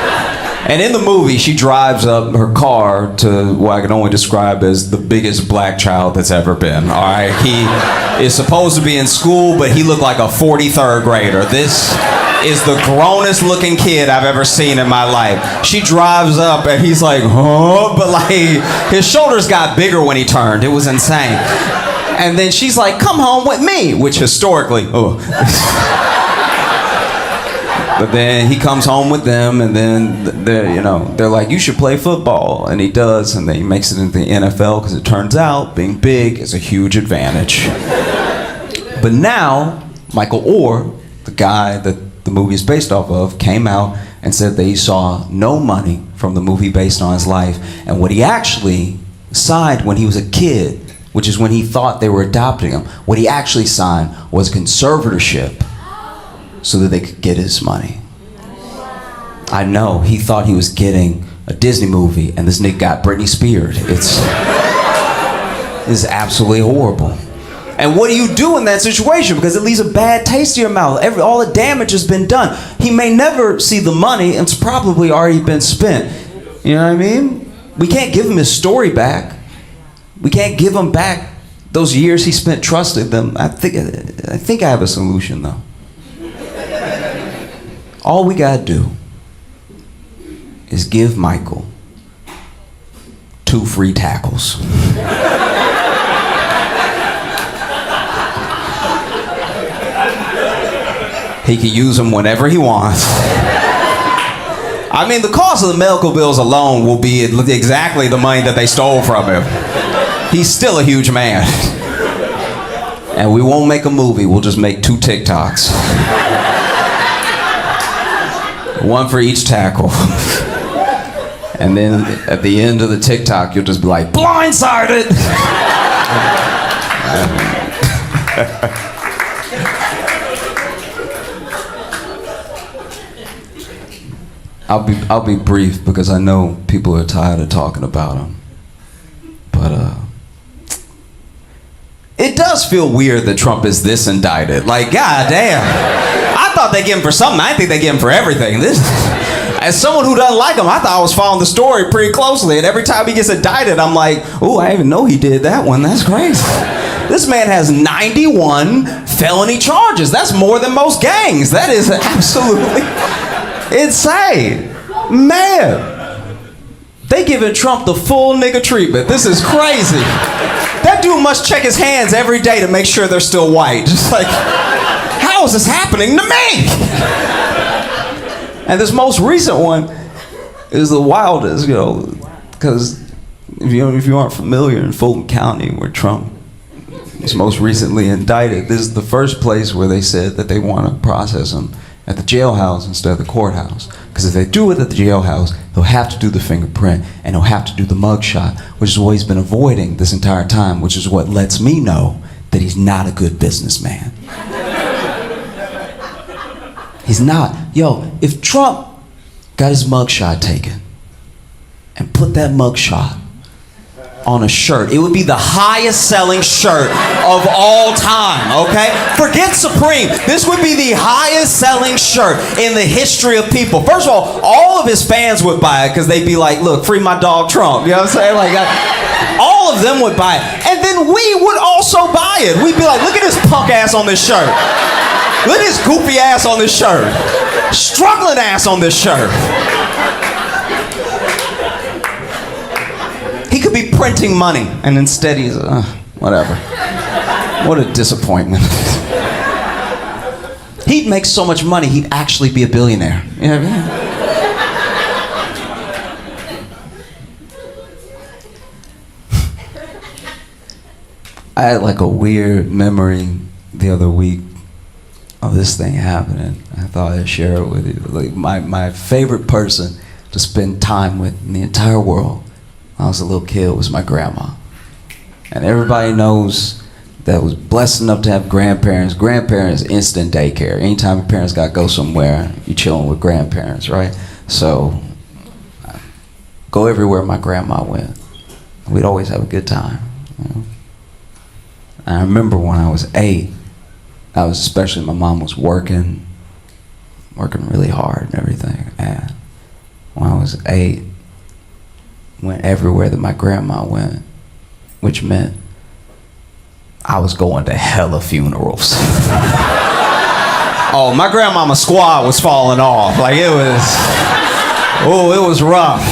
And in the movie, she drives up her car to what I can only describe as the biggest black child that's ever been, all right? He is supposed to be in school, but he looked like a 43rd grader. This is the grownest looking kid I've ever seen in my life. She drives up and he's like, huh? But like, his shoulders got bigger when he turned. It was insane. And then she's like, come home with me, which historically, But then he comes home with them, and then they're like, you should play football, and he does, and then he makes it into the NFL because it turns out being big is a huge advantage. But now Michael Oher, the guy that the movie is based off of, came out and said that he saw no money from the movie based on his life, and what he actually signed when he was a kid, which is when he thought they were adopting him, what he actually signed was conservatorship so that they could get his money. I know, he thought he was getting a Disney movie, and this nigga got Britney Spears. is absolutely horrible. And what do you do in that situation? Because it leaves a bad taste in your mouth. All the damage has been done. He may never see the money, and it's probably already been spent. You know what I mean? We can't give him his story back. We can't give him back those years he spent trusting them. I think I have a solution, though. All we gotta do is give Michael 2 free tackles. He can use them whenever he wants. I mean, the cost of the medical bills alone will be exactly the money that they stole from him. He's still a huge man. And we won't make a movie, we'll just make 2 TikToks. 1 for each tackle. And then at the end of the TikTok, you'll just be like, blindsided! I'll be brief because I know people are tired of talking about him. But it does feel weird that Trump is this indicted. Like, goddamn. I thought they get him for something. I think they get him for everything. As someone who doesn't like him, I thought I was following the story pretty closely. And every time he gets indicted, I'm like, ooh, I didn't even know he did that one. That's crazy. This man has 91 felony charges. That's more than most gangs. That is absolutely insane. Man, they giving Trump the full nigga treatment. This is crazy. That dude must check his hands every day to make sure they're still white. Just like, how is this happening to me? And this most recent one is the wildest, you know, because if you aren't familiar in Fulton County where Trump was most recently indicted, this is the first place where they said that they want to process him at the jailhouse instead of the courthouse. Because if they do it at the jailhouse, they'll have to do the fingerprint and they'll have to do the mugshot, which is what he's been avoiding this entire time, which is what lets me know that he's not a good businessman. He's not. Yo, if Trump got his mugshot taken and put that mugshot on a shirt, it would be the highest selling shirt of all time, okay? Forget Supreme. This would be the highest selling shirt in the history of people. First of all of his fans would buy it because they'd be like, look, free my dog Trump. You know what I'm saying? Like, all of them would buy it. And then we would also buy it. We'd be like, look at this punk ass on this shirt. Look at this goofy ass on this shirt. Struggling ass on this shirt. He could be printing money, and instead he's, whatever. What a disappointment. He'd make so much money, he'd actually be a billionaire. You know what I mean? I had like a weird memory the other week of this thing happening. I thought I'd share it with you. Like my favorite person to spend time with in the entire world when I was a little kid was my grandma. And everybody knows that I was blessed enough to have grandparents. Grandparents, instant daycare. Anytime your parents got to go somewhere, you're chilling with grandparents, right? So, go everywhere my grandma went. We'd always have a good time. You know? And I remember when I was 8, especially my mom was working really hard and everything. And when I was 8, went everywhere that my grandma went, which meant I was going to hella funerals. Oh, my grandmama's squad was falling off. Like it was rough.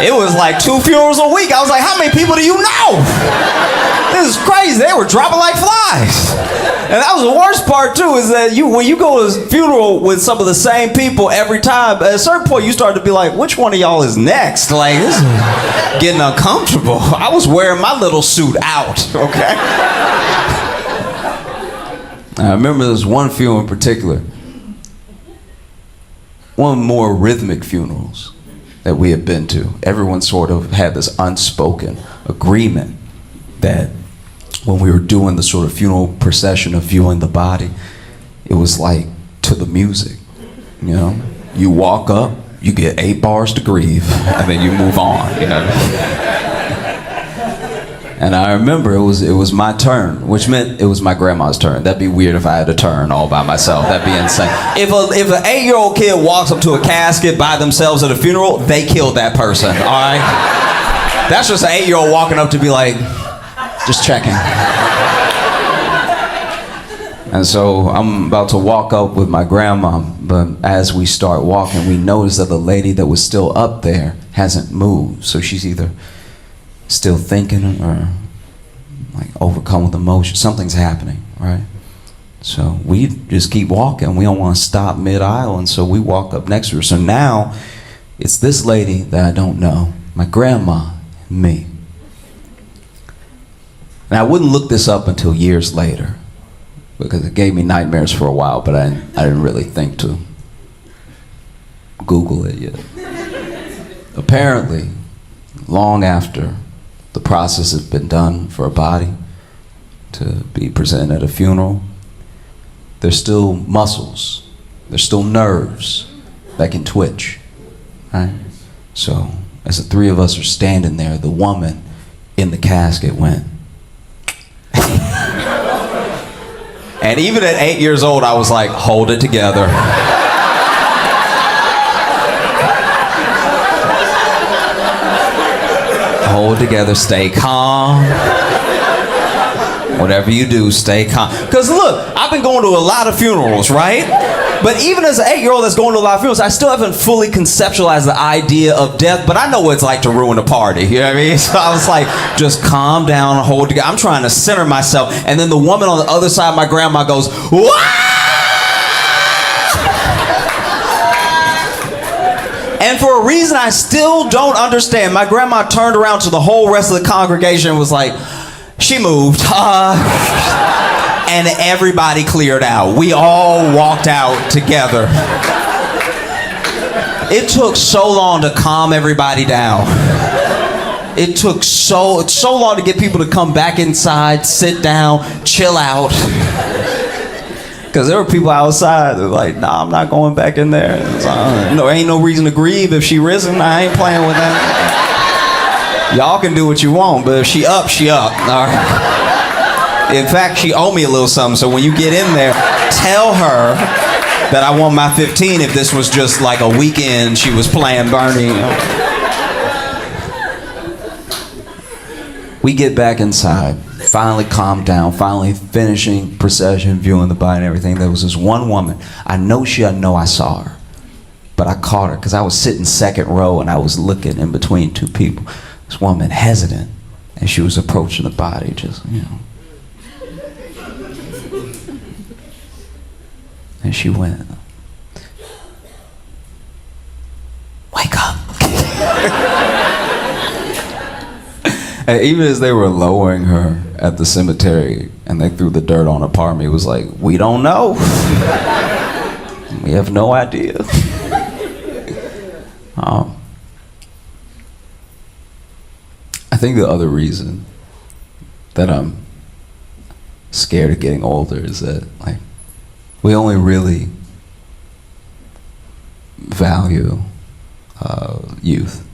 It was like 2 funerals a week. I was like, how many people do you know? This is crazy. They were dropping like flies. And that was the worst part too, is that when you go to a funeral with some of the same people every time, at a certain point you start to be like, which one of y'all is next? Like, this is getting uncomfortable. I was wearing my little suit out, okay? I remember there was one funeral in particular, one more rhythmic funerals that we had been to. Everyone sort of had this unspoken agreement that when we were doing the sort of funeral procession of viewing the body, it was like to the music, you know? You walk up, you get 8 bars to grieve, and then you move on, you know? And I remember it was my turn, which meant it was my grandma's turn. That'd be weird if I had a turn all by myself. That'd be insane. If an 8-year-old kid walks up to a casket by themselves at a funeral, they killed that person, all right? That's just an 8-year-old walking up to be like, just checking. And so I'm about to walk up with my grandma, but as we start walking, we notice that the lady that was still up there hasn't moved. So she's either still thinking or like overcome with emotion. Something's happening, right? So we just keep walking. We don't want to stop mid-aisle, and so we walk up next to her. So now it's this lady that I don't know, my grandma, and me. And I wouldn't look this up until years later because it gave me nightmares for a while, but I didn't really think to Google it yet. Apparently, long after the process has been done for a body to be presented at a funeral, there's still muscles, there's still nerves that can twitch, right? So as the three of us are standing there, the woman in the casket went. And even at 8 years old, I was like, hold it together. Hold together, stay calm. Whatever you do, stay calm. Because look, I've been going to a lot of funerals, right? But even as an 8-year-old that's going to a lot of funerals, I still haven't fully conceptualized the idea of death, but I know what it's like to ruin a party, you know what I mean? So I was like, just calm down, hold together. I'm trying to center myself. And then the woman on the other side of my grandma goes, "Wah!" And for a reason I still don't understand, my grandma turned around to the whole rest of the congregation and was like, she moved. And everybody cleared out. We all walked out together. It took so long to calm everybody down. It took so long to get people to come back inside, sit down, chill out. Because there were people outside that were like, nah, I'm not going back in there. No, ain't no reason to grieve. If she risen, I ain't playing with that. Y'all can do what you want, but if she up, she up. All right. In fact, she owe me a little something, so when you get in there, tell her that I want my 15 if this was just like a weekend she was playing Bernie. We get back inside, finally calmed down, finally finishing procession, viewing the body and everything. There was this one woman. I know I saw her, but I caught her because I was sitting second row and I was looking in between two people. This woman hesitant, and she was approaching the body, just, you know. And she went, wake up. And even as they were lowering her at the cemetery and they threw the dirt on her part of me, it was like, we don't know. We have no idea. I think the other reason that I'm scared of getting older is that, like, we only really value youth,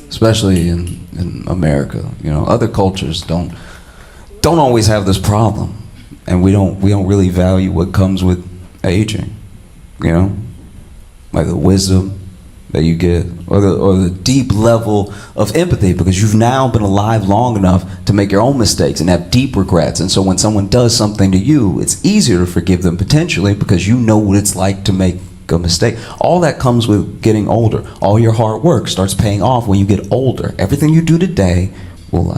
especially in America. You know, other cultures don't always have this problem, and we don't really value what comes with aging. You know, like the wisdom that you get, or the deep level of empathy, because you've now been alive long enough to make your own mistakes and have deep regrets. And so when someone does something to you, it's easier to forgive them potentially because you know what it's like to make a mistake. All that comes with getting older. All your hard work starts paying off when you get older. Everything you do today will,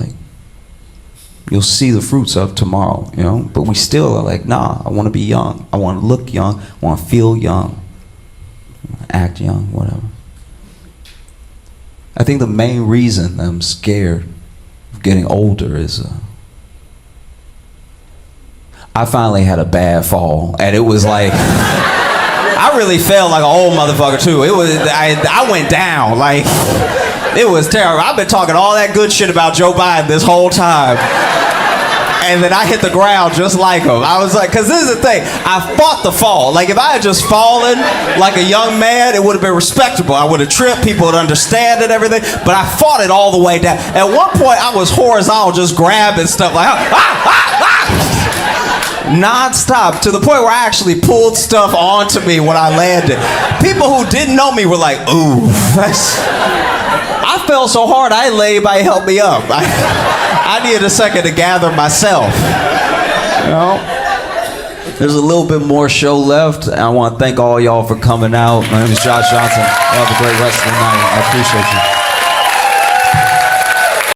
you'll see the fruits of tomorrow, you know? But we still are like, nah, I want to be young. I want to look young. I want to feel young. Act young, whatever. I think the main reason I'm scared of getting older is I finally had a bad fall, and it was like I really felt like an old motherfucker too. It was I went down, like it was terrible. I've been talking all that good shit about Joe Biden this whole time. And then I hit the ground just like him. I was like, because this is the thing, I fought the fall. Like if I had just fallen like a young man, it would have been respectable. I would have tripped, people would understand and everything, but I fought it all the way down. At one point, I was horizontal, just grabbing stuff like, nonstop, to the point where I actually pulled stuff onto me when I landed. People who didn't know me were like, ooh, I fell so hard, I didn't let anybody help me up. I needed a second to gather myself. You know? There's a little bit more show left. I want to thank all y'all for coming out. My name is Josh Johnson. Have a great rest of the night. I appreciate you.